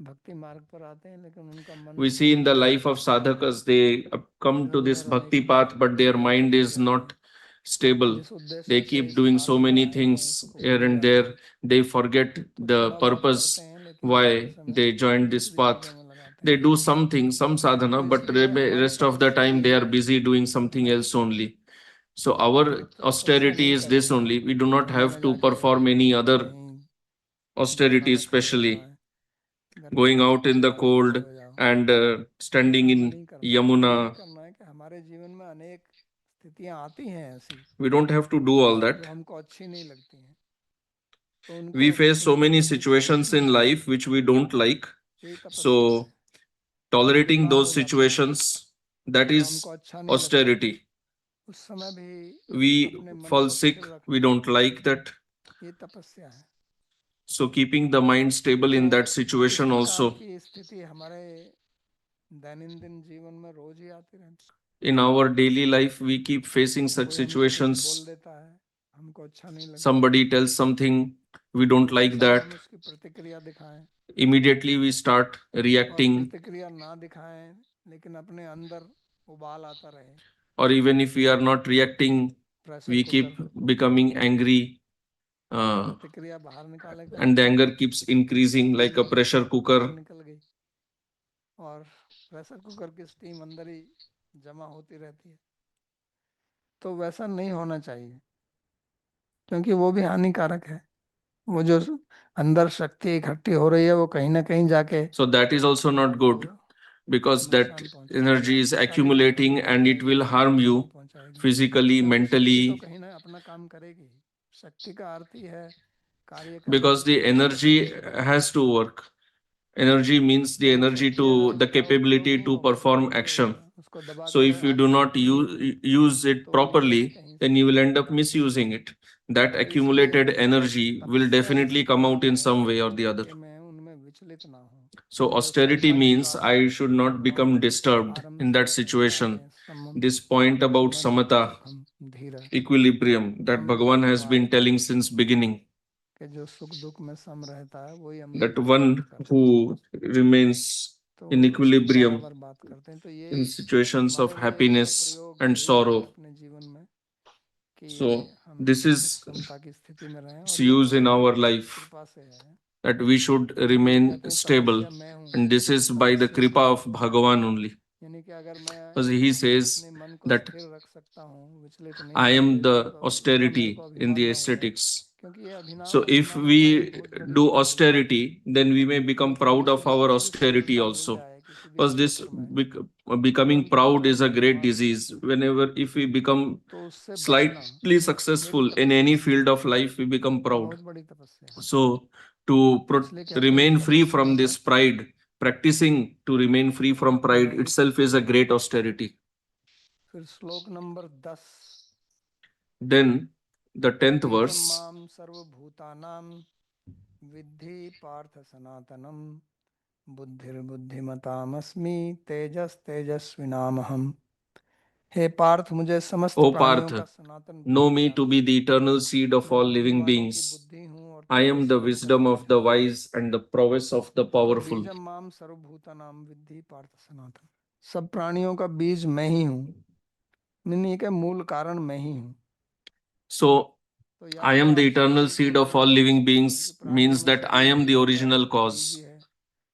भक्ति मार्ग पर आते हैं लेकिन उनका मन We see स्थिर in the नहीं life रहता of है, sadhakas, they come to इधर this उधर bhakti अनेक path, but their इधर उधर mind is भटके रहते not हैं। stable. जिस They उद्देश्य से keep इस doing मार्ग so पर many आए हैं things उसको here भूल and जाते there. हैं। They forget तो the थोड़ा बहुत करते purpose हैं लेकिन बाकी why समय they joined this दूसरी चीजों path. में लगाते They हैं। do something, some sadhana, तो but इसलिए हमारी rest of the तपस्या time they यही are है busy doing कि something मैं else only. So our एक तो तपस्या austerity नहीं is this करूँगा, only. We do not ठंड में have to जाके perform any other कहीं austerity, धरना में खड़े हो जाओ, especially गर्मी going में out in the छाव में खड़े cold हो जाओ, and standing ऐसा in नहीं करना है। हमें यही Yamuna. करना है कि हमारे जीवन में अनेक स्थितियां आती हैं ऐसी We don't have to do all जो that. हमको अच्छी नहीं लगती हैं, तो उनको We face so स्वीकार many करके चलना situations in सीखना है। life which we don't like. यही तपस्या So है। कभी tolerating बुखार those हो जाता है situations, that जो हमको is अच्छा नहीं लगता है, austerity. उस समय भी We अपने मन fall को sick, स्थिर we रखना, don't like that. ये तपस्या है। So keeping the mind stable तो in that इस situation प्रकार also. की स्थिति हमारे दैनंदिन जीवन में रोज ही आती रहती। In our daily life, we keep facing such कोई हमसे कुछ बोल situations. देता है, हमको अच्छा नहीं लगता, Somebody tells something, we don't like तो that. हम उसकी प्रतिक्रिया दिखाएं, Immediately we start और reacting, प्रतिक्रिया ना दिखाएं लेकिन अपने अंदर उबाल आता रहे, or even if we are not reacting, pressure we cooker, keep becoming angry, प्रतिक्रिया बाहर निकाले and the करेंगे, anger keeps increasing like a pressure बाहर cooker. निकल गई, और प्रेशर कुकर की स्टीम अंदर ही जमा होती रहती है। तो वैसा नहीं होना चाहिए, क्योंकि वो भी हानिकारक है। वो जो अंदर शक्ति इकट्ठी हो रही है वो कहीं ना कहीं जाके So that is also not आपको good, because that नुकसान पहुंचाएगी, energy is आपकी शारीरिक accumulating क्षति and it पहुंचाएगी, will harm नुकसान you पहुंचाएगी। physically, क्योंकि शक्ति तो mentally, कहीं ना अपना काम करेगी, शक्ति का अर्थ ही है कार्य करना, because the शक्ति energy स्वरूप। has to work. Energy means तो the वो energy शक्ति है, to the उसका उपयोग capability नहीं to होगा, perform दुरुपयोग action. होगा, उसको So दबाकर if you do आगे not बढ़ाएंगे use it तो वो कहीं properly, कहीं then से you will end up नुकसान करेगा। misusing it. That तो इसलिए accumulated energy will तपस्या definitely इससे come करना out in है some way or the other. कि मैं उनमें विचलित ना हूँ, So जो austerity means सामर्थ्य I should not भगवान become disturbed आरंभ in से that ही कहता situation. है, समम This point about समदम samatha, सुखम धीर, equilibrium, that हम Bhagavan has been वाद telling since beginning, कि जो सुख दुख में सम रहता है वही अमृत that को प्राप्त one करता है। who remains तो in इस पे equilibrium बराबर बात करते हैं। तो ये in situations हमारे of लिए इसका happiness प्रयोग and यही है sorrow. अपने जीवन में कि So हम this इस is समता की स्थिति में रहें, its और ये use in प्रभु our की life, कृपा से है। that we should इसलिए remain कहते हैं stable, तपस्या मैं हूँ, and this is by the तपस्वी kripa of मैं हूँ। Bhagavan only. यानी कि अगर मैं Because he says अपने मन को that स्थिर रख सकता हूँ, विचलित नहीं I होने am देता, the तो भला मेरे को austerity in अभिमान the ना हो जाए, ascetics. क्योंकि ये So if अभिमान होना एक we बहुत बड़ी do बीमारी है। austerity, then we may become क्योंकि proud किसी of को our थोड़ी austerity सफलता मिल also. जाए किसी भी Because this क्षेत्र में, becoming तुरंत proud उसको is a great अभिमान हो disease. जाता है। Whenever if we become तो उससे बचना slightly मेरी successful in तपस्या any है, field of life, we become proud. बहुत बड़ी तपस्या है। So to इसलिए कहते हैं कि remain free तपस्या from है। this pride, practicing to remain free from pride वही itself is a तपस्या है। great austerity. फिर श्लोक number 10, Then the 10th बीजम verse. माम सर्वभूतानां विद्धि पार्थ सनातनम, बुद्धिर्बुद्धिमतामस्मि, तेजस तेजस्विनामहम। हे पार्थ, मुझे समस्त O प्राणियों Partha, का सनातन know ब्रह्म me ज्ञान to है। be the eternal seed of मैं all living बुद्धिमानों की beings. बुद्धि हूँ और I am the तेजस्वियों का wisdom तेज of the हूँ। wise and the prowess of the तो powerful. बीजम माम सर्वभूतानां विद्धि पार्थ सनातन, सब प्राणियों का बीज मैं ही हूँ, नहीं के मूल कारण मैं ही हूँ। So, तो या I तो am the आप eternal सभी seed को of all देखें, living क्योंकि beings प्राणियों means में that I शरीर am भी the होता है original और जीव भी cause. है।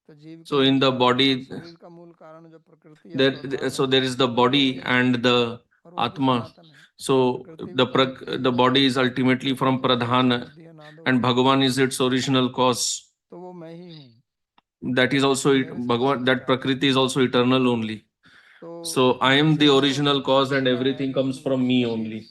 तो जीव के So, in मूल the कारण और body, शरीर का मूल कारण जो प्रकृति या स्वभाव so है there is the वो दोनों body ही हैं, and the और वो भी Atma. सनातन है। So, प्रकृति भी प्रकृति the है, body is ultimately प्रकृति from तो देश Pradhan, बुद्धि अनादो and है, Bhagavan is its original cause. तो वो मैं ही हूँ, That is also मेरे से Bhagavan, सब that स्टार्ट Prakriti हुआ। is also eternal only. तो So I am the वृक्ष जो original वृक्ष cause and दिखता है everything लेकिन comes from वृक्ष me का बीज only.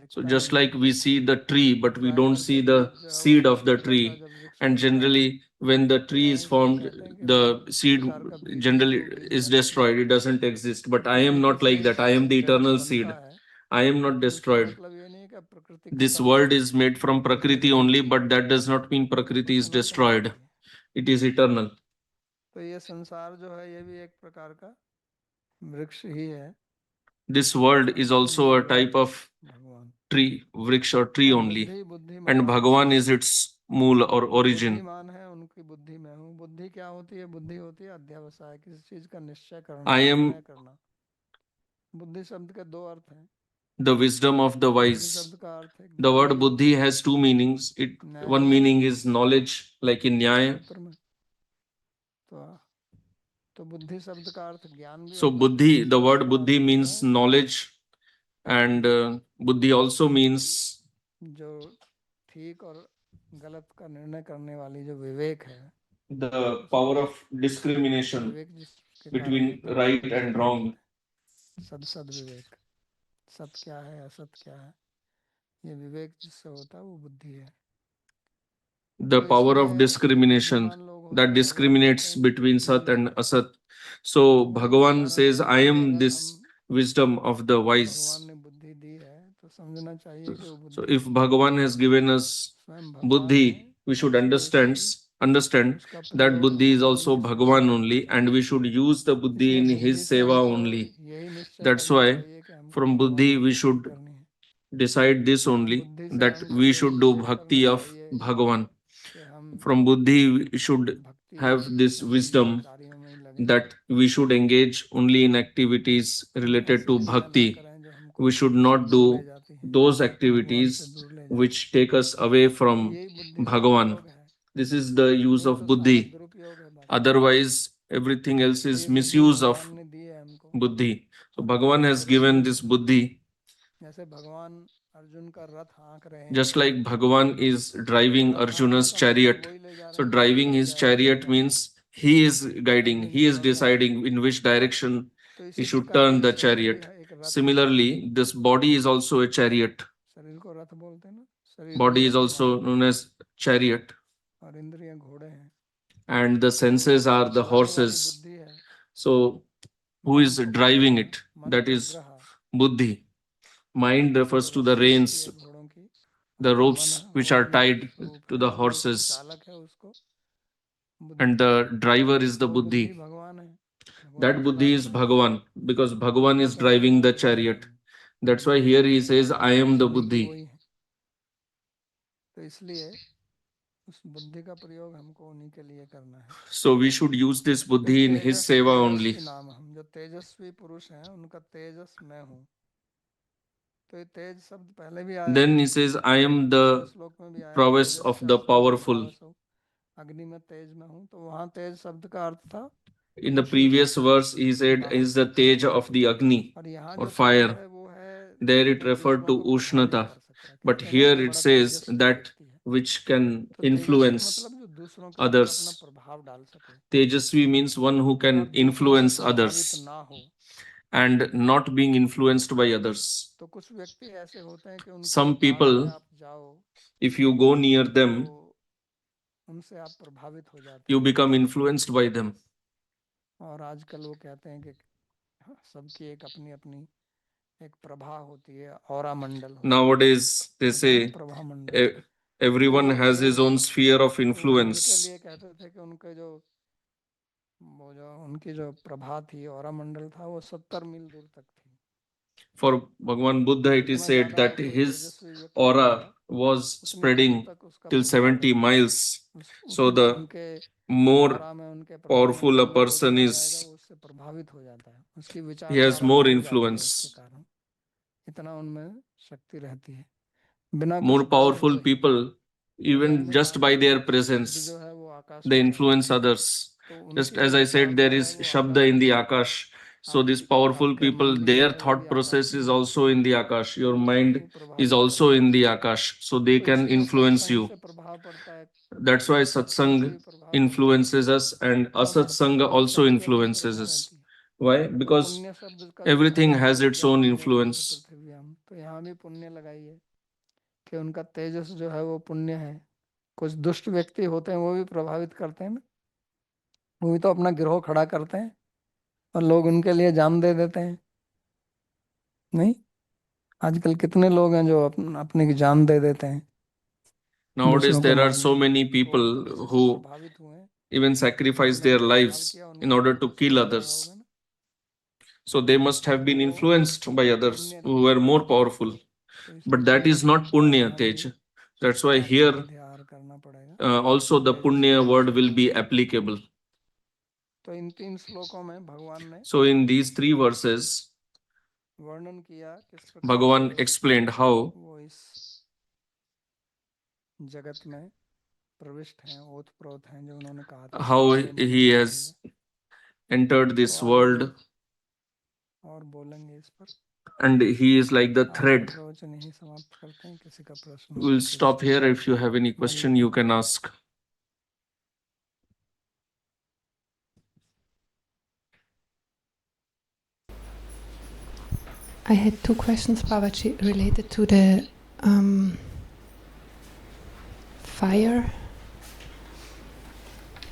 So दिखता just नहीं like है, we see the tree, but we don't tractor के see the बीज जो है वो seed of the छोटा सा tree. जब वृक्ष And बनता है, generally, when the तो tree is इसलिए formed, कहते हैं कि the seed संसार का बीज है generally तो बीज is नष्ट भी destroyed. It होता है। doesn't exist. But I am प्रकृति not से like that. I am the जगत eternal बनता seed. है, I am not लेकिन इसका destroyed. मतलब ये नहीं है कि प्रकृति This खत्म हो world गई, is made from जगत Prakriti बन only, गई, but that does not mean वो Prakriti is Sanatan he destroyed. रहती है। It is eternal. तो ये संसार जो है ये भी एक प्रकार का वृक्ष ही है, This world और is उसके also a मूल है type of भगवान। tree, vriksha or tree और only. बुद्धि बुद्धि And Bhagavan मतामस्मि, is its mool or जो origin. बुद्धिमान है उनकी बुद्धि मैं हूँ। बुद्धि क्या होती है? बुद्धि होती है अध्यवसाय, किसी चीज का निश्चय करना, I निर्णय am करना। बुद्धि शब्द के दो अर्थ हैं। the wisdom of the बुद्धि wise. शब्द का अर्थ है The ज्ञान word भी, buddhi has two meanings. न्याय One भी, meaning is knowledge, like in Nyaya. सूत्र में। तो बुद्धि शब्द का अर्थ ज्ञान भी So होता है, buddhi, the बुद्धि word का अर्थ buddhi होता means है knowledge, and buddhi also means जो ठीक और गलत का निर्णय करने वाली जो विवेक है, the उसको power of discrimination विवेक जिसके कारण between होता है उसको right and बुद्धि wrong. बोलते हैं। सद विवेक, सत क्या है असत क्या है, ये विवेक जिससे होता है वो बुद्धि है। The तो power इसलिए of discrimination बुद्धिमान लोग होते that हैं, भगवान कहते discriminates हैं कि between Sat बुद्धि and Asat. So वही Bhagavan कारण says, है I कि am अगर हम, this wisdom of the भगवान wise. ने बुद्धि दी है तो समझना चाहिए कि वो So बुद्धि if Bhagavan has given us स्वयं भगवान है, buddhi, we should उसको understand इसकी understand उसका that प्रयोग buddhi is हमको also वही से Bhagavan करना है। only, and we should use the buddhi इसलिए in बुद्धि his से seva हमको only. यही निश्चय That's करना why चाहिए कि हमको from भगवान buddhi की we भक्ति should करनी है। decide this only, बुद्धि से that हमको we ये should do निश्चय bhakti करना of चाहिए Bhagavan. कि हम From buddhi we should भक्ति have this संबंधी wisdom कार्यों में ही लगे, that we should engage only in activities related ऐसी to क्रिया ना bhakti. करें जो हमको We should not दूर ले do जाती हैं, those भगवान से activities दूर ले जाती which take us away हैं। तो from यही बुद्धि का Bhagavan. प्रयोग है, This is the use यही of तो सारा buddhi. दुरुपयोग है बाकी। Otherwise, everything else तो is ये बुद्धि misuse भगवान of ने दी है हमको, buddhi. So और Bhagavan भगवान has उसका given प्रयोग this करना है। buddhi. जैसे भगवान अर्जुन का रथ हाँक रहे हैं, Just like Bhagavan is driving रथ हाँकने Arjuna's का मतलब chariot. वही ले जा रहे So हैं जो driving गलत his डायरेक्शन chariot में है, means he is guiding, अग्नि की he is तरफ है। deciding in which direction तो he इसी should प्रकार turn ये the शरीर भी chariot. है, एक रथ है। Similarly, this body is also a chariot. शरीर को रथ बोलते हैं ना, शरीर को Body is रथ also मानो, known as chariot, और इंद्रियां घोड़े हैं। and the तो senses उसको are the चलाने वाली horses. बुद्धि है, So who मन is को driving पकड़ना, it? मन That is उपग्रह, buddhi. Mind refers जो to the रस्सी होती है reins, घोड़ों की, the उसका मन ropes है, which वो are मन tied रूप to है, the और जो उसका horses, चालक है उसको बुद्धि and कहते the हैं। driver is the वो बुद्धि buddhi. भगवान है, भगवान That चला buddhi रहे is हैं ना, Bhagavan, because Bhagavan is स्वयं driving the भगवान चला रहे chariot. हैं, That's why here he says, I am the सभी की buddhi. वही है। तो इसलिए उस बुद्धि का प्रयोग हमको उन्हीं के लिए करना है। So we should use this जो buddhi in his seva only. तेजस्वी नाम, हम जो तेजस्वी पुरुष हैं उनका तेजस मैं हूँ। तो ये तेज शब्द पहले भी आया Then है, he says, I am पिछले the श्लोक में भी आया, prowess of the तेजस्यास्त्र powerful. स्वभावसो, अग्नि में तेज में हूँ। तो वहाँ तेज शब्द का अर्थ था In the उष्ण, previous verse, he said, दाह, is the tej of the Agni और यहाँ or जो तेज fire. है वो है There जो it अपने referred दूसरों to को प्रभावित Ushnata. कर सकता है। But कहते हैं ना here कि it बड़ा says तेजस्वी that व्यक्ति है। which can तो तेजस्वी influence मतलब जो दूसरों के ऊपर अपना others. प्रभाव डाल सके, Tejasvi means one who can और दूसरों से influence प्रभावित others ना हो। and not being influenced by others. तो कुछ व्यक्ति ऐसे होते हैं कि उनके Some पास में people, आप जाओ if you go near them, तो उनसे आप प्रभावित हो जाते you हैं। become influenced by them. और आजकल वो कहते हैं कि सबकी एक अपनी अपनी एक प्रभा होती है, ऑरा मंडल होता है। Nowadays, they कहते हैं ना say प्रभा मंडल। everyone तो has his own sphere of वो बुद्ध के influence. लिए कहते थे कि उनके जो वो जो उनकी जो प्रभा थी, ऑरा मंडल था, वो 70 मील दूर तक थी। For Bhagavan Buddha, it is जितना said ज्यादा वो that कोई his तेजस्वी व्यक्ति होगा, aura was उतनी दूर spreading तक उसका till प्रभाव 70 रहेगा। miles. So उतने the उनके more ऑरा में, उनके प्रभा में powerful a जितना वो person चला जाएगा, is, वो उससे प्रभावित हो जाता है, उसकी he has विचारधारा more बदल जाती है उसके influence. कारण। इतना उनमें शक्ति रहती है, बिना कुछ More बोले powerful हुए ही। people, हृदय even में just by आकाश their है, शब्द presence, जो है वो आकाश they में चलता influence है। others. तो Just उनकी जो as I said, there विचारधारा है is वो Shabda आकाश in में the चलती है। Akash. So these powerful आपके people, मन जो their है वो भी thought आकाश process में is है, also in the Akash. Your वो आपको mind is प्रभावित also करता है। in the Akash. So they तो can इसलिए influence सत्संग you. से प्रभाव पड़ता है, That's why सत्संग से भी satsang प्रभाव पड़ता है, influences us and और बढ़ता है। asatsanga तो also सभी जगह influences प्रभा us. रहती है। Why? तो Because पुण्य शब्द का जो everything प्रयोग has हमने its किया own पुण्यतीर्थ influence. पृथ्व्याम, तो यहाँ भी पुण्य लगाइए कि उनका तेजस जो है वो पुण्य है। कुछ दुष्ट व्यक्ति होते हैं, वो भी प्रभावित करते हैं ना, वो भी तो अपना गिरोह खड़ा करते हैं और लोग उनके लिए जान दे देते हैं। नहीं, आजकल कितने लोग हैं जो अपने की जान दे देते हैं Nowadays, दूसरों को there are मारने so के लिए। many तो वो भी तो people किसी से who प्रभावित हुए हैं, even किसी sacrifice ने their तो प्रभाव lives किया in उनको, order तभी to तो kill सुनाई पड़ा होगा others. ना। So they must have तो been वो influenced by others पुण्य who नहीं were है। more powerful. तो But इसलिए that is not Punya, यहाँ भी Tej. That's why आपको here विचार करना पड़ेगा also the Tejashwi Punya word पुरुषों will के be लिए। applicable. तो इन 3 श्लोकों में भगवान ने So in these 3 verses, वर्णन किया किस प्रकार Bhagavan से explained how वो इस जगत में प्रविष्ट हैं, ओतप्रोत हैं, जो उन्होंने कहा था how सत्य he मनोबुद्धि has है। entered तो this आगे हम world, और बोलेंगे इस पर। and he is like the आज का thread. प्रवचन यही समाप्त करते हैं। किसी का प्रश्न हो We'll तो stop पूछिए। here. If you have any question, you can ask. I had 2 questions, Babaji, related to the fire.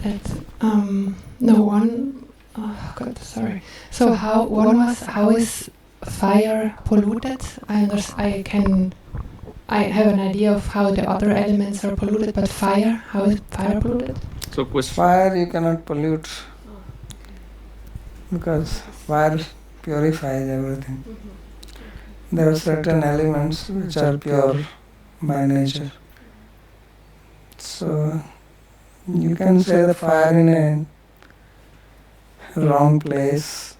That no one. Oh God, sorry. So how is fire polluted? I have an idea of how the other elements are polluted, but fire, how is fire polluted? So question. Fire you cannot pollute because fire purifies everything. There are certain elements which are pure by nature. So you can say the fire in a wrong place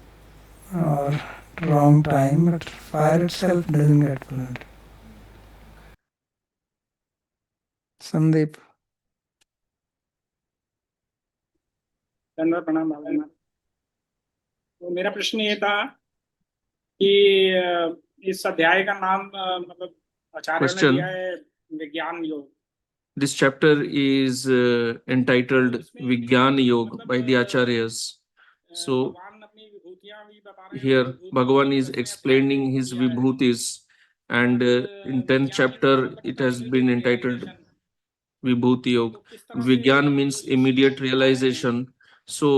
or wrong time, but fire itself doesn't get polluted. Sandeep. धन्यवाद, प्रणाम बाबा जी। तो मेरा प्रश्न ये था कि इस अध्याय का नाम मतलब आचार्यों ने Question. दिया है विज्ञान योग। This chapter is entitled Vigyan Yoga by the Acharyas. So भगवान अपनी विभूतियां भी बता रहे हैं। here Bhagavan is explaining his vibhutis, and in 10th chapter it has been entitled Vibhuti Yoga. Vigyan means immediate realization. So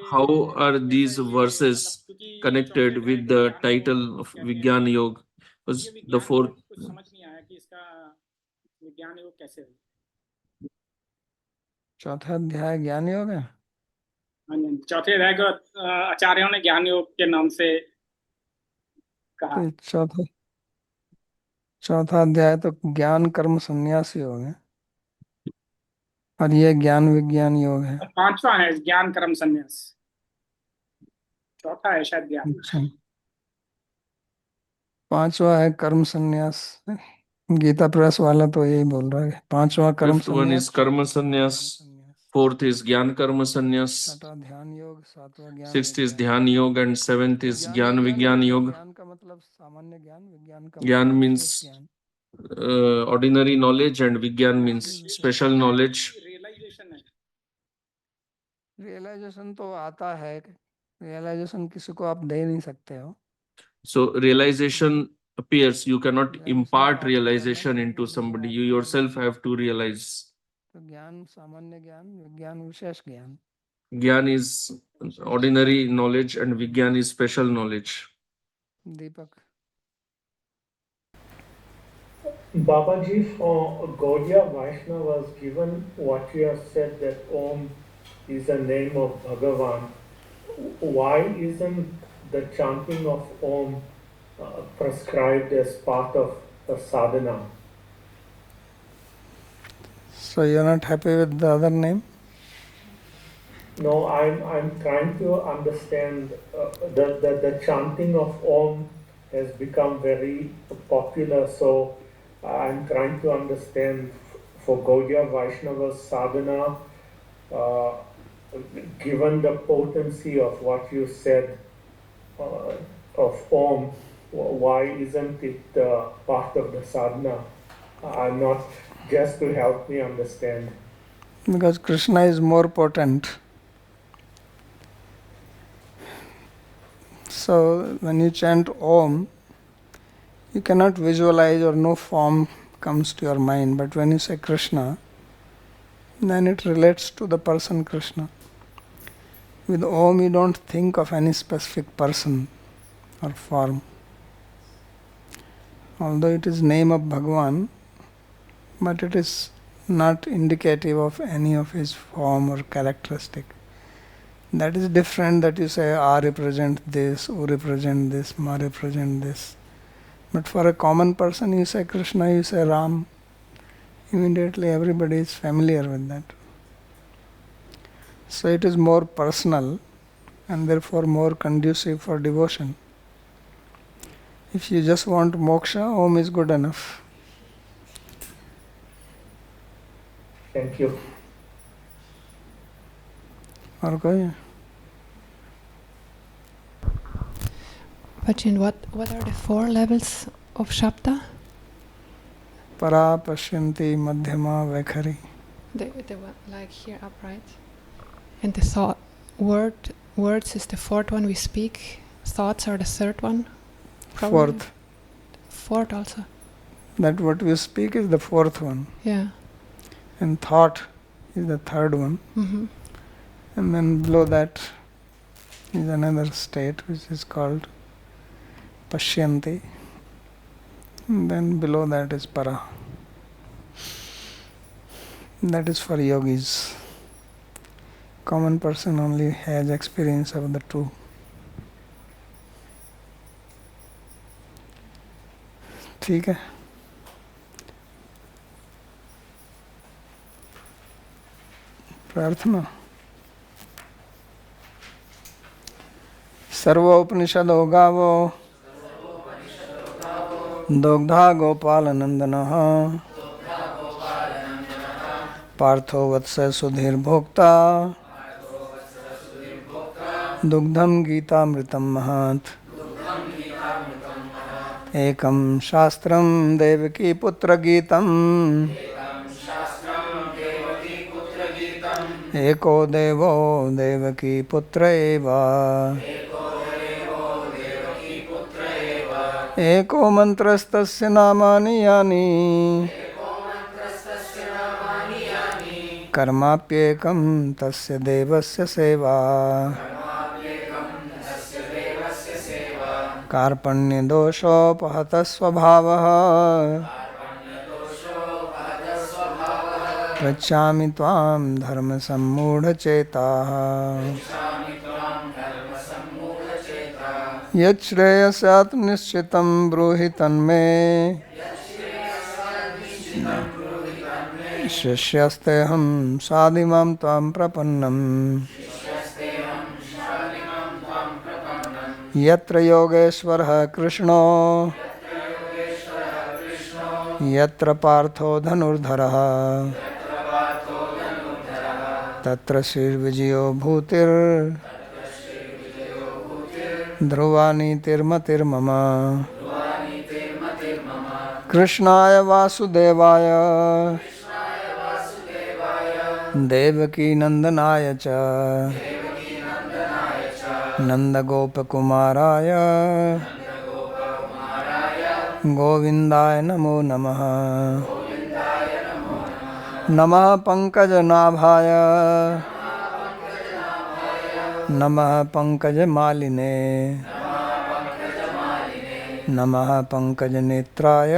how are these verses connected with the title of Vigyan Yoga? Because the fourth. कुछ समझ नहीं आया कि इसका विज्ञान योग कैसे है। चौथा अध्याय ज्ञान योग है। हाँ जी, चौथे अध्याय को आचार्यों ने ज्ञान योग के नाम से कहा। तो चौथा अध्याय तो ज्ञान कर्म संन्यास योग है और ये ज्ञान विज्ञान योग है। पांचवा है ज्ञान कर्म संन्यास, चौथा है शायद ज्ञान। अच्छा, पांचवा है कर्म संन्यास। गीता प्रेस वाला तो यही बोल रहा है, पांचवा कर्म Fifth one is karma sannyas. Fourth is gyan karma sannyas. छठा ध्यान योग, सातवां ज्ञान Sixth is विज्ञान। dhyan yoga, and seventh is gyan vigyan yoga. ज्ञान का मतलब सामान्य ज्ञान, विज्ञान का Gyan मतलब means विशेष ज्ञान। ordinary knowledge, and vigyan means special knowledge. Realisation है। रियलाइजेशन तो आता है, रियलाइजेशन किसी को आप दे नहीं सकते हो। So realization appears. You cannot impart realization into somebody. You yourself have to realize. तो ज्ञान सामान्य ज्ञान, विज्ञान विशेष ज्ञान। Gyan is ordinary knowledge and vigyan is special knowledge. Deepak. Babaji, for Gaudiya Vaishnavas, given what you have said that Om is the name of Bhagavan, why isn't the chanting of Om prescribed as part of the sadhana? So you're not happy with the other name? No, I'm trying to understand the chanting of Om has become very popular, so I'm trying to understand for Gaudiya Vaishnava sadhana, given the potency of what you said of Om, why isn't it part of the sadhana? Not just to help me understand. Because Krishna is more potent. So when you chant Om, you cannot visualize or no form comes to your mind. But when you say Krishna, then it relates to the person Krishna. With Om, you don't think of any specific person or form. Although it is name of Bhagavan, but it is not indicative of any of his form or characteristic. That is different that you say A represent this, U represent this, Ma represent this. But for a common person, you say Krishna, you say Ram. Immediately everybody is familiar with that. So it is more personal and therefore more conducive for devotion. If you just want moksha, Om is good enough. Thank you. और कोई? Bhajan, what are the 4 levels of Shabda? Para, Pashyanti, Madhyama, Vaikhari. The one like here upright. And the thought words is the 4th one we speak. Thoughts are the 3rd one. Probably. 4th also. That what we speak is the 4th one. Yeah. And thought is the 3rd one. Mm-hmm. And then below that is another state which is called Pashyanti. And then below that is Para. That is for yogis. common person only has experience of the two. ठीक है. प्रार्थना. सर्वोपनिषदो गावो दुग्धा गोपालनंदनः पार्थो वत्स सुधीर्भोक्ता दुग्धम गीतामृतम महत् एकं शास्त्रं देवकी पुत्र गीतम् एको देवो देवकी पुत्र एव एको मंत्रस्तस्य नामानि यानि कर्माप्येकं तस्य देवस्य सेवा कार्पण्यदोषोपहतः स्वभावः पृच्छामि त्वां धर्मसम्मूढचेताः यच्छ्रेयस्यात् निश्चितं ब्रूहि तन्मे शिष्यस्तेऽहं साधिमां त्वां प्रपन्नम् यत्र योगेश्वरः कृष्णो यत्र पार्थो धनुर्धरः तत्र श्रीर्विजयो भूतिर् ध्रुवा नीतिर्मतिर्मम कृष्णाय वासुदेवाय देवकी नंदनाय च नंदगोपकुमाराय गोविंदाय नमो नमः. नमः पंकजनाभाय नमः पंकजमालिने नमः पंकजनेत्राय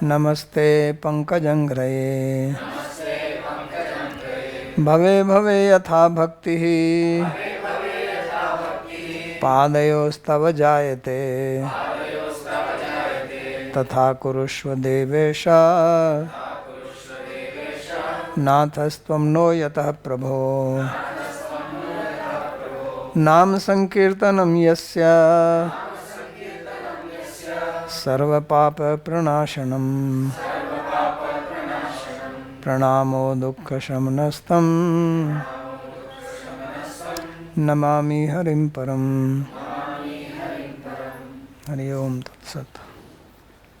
नमस्ते पंकजंघ्रये. भवे भवे यथा भक्तिः पादयोस्तव जायते तथा कुरुष्व देवेश नाथस्त्वं नो यतः प्रभो. नाम संकीर्तनं यस्य सर्वपाप प्रणाशनम् प्रणामो दुःखशमनस्तं नमामि हरिं परम्. हरि ओम तत्सत्.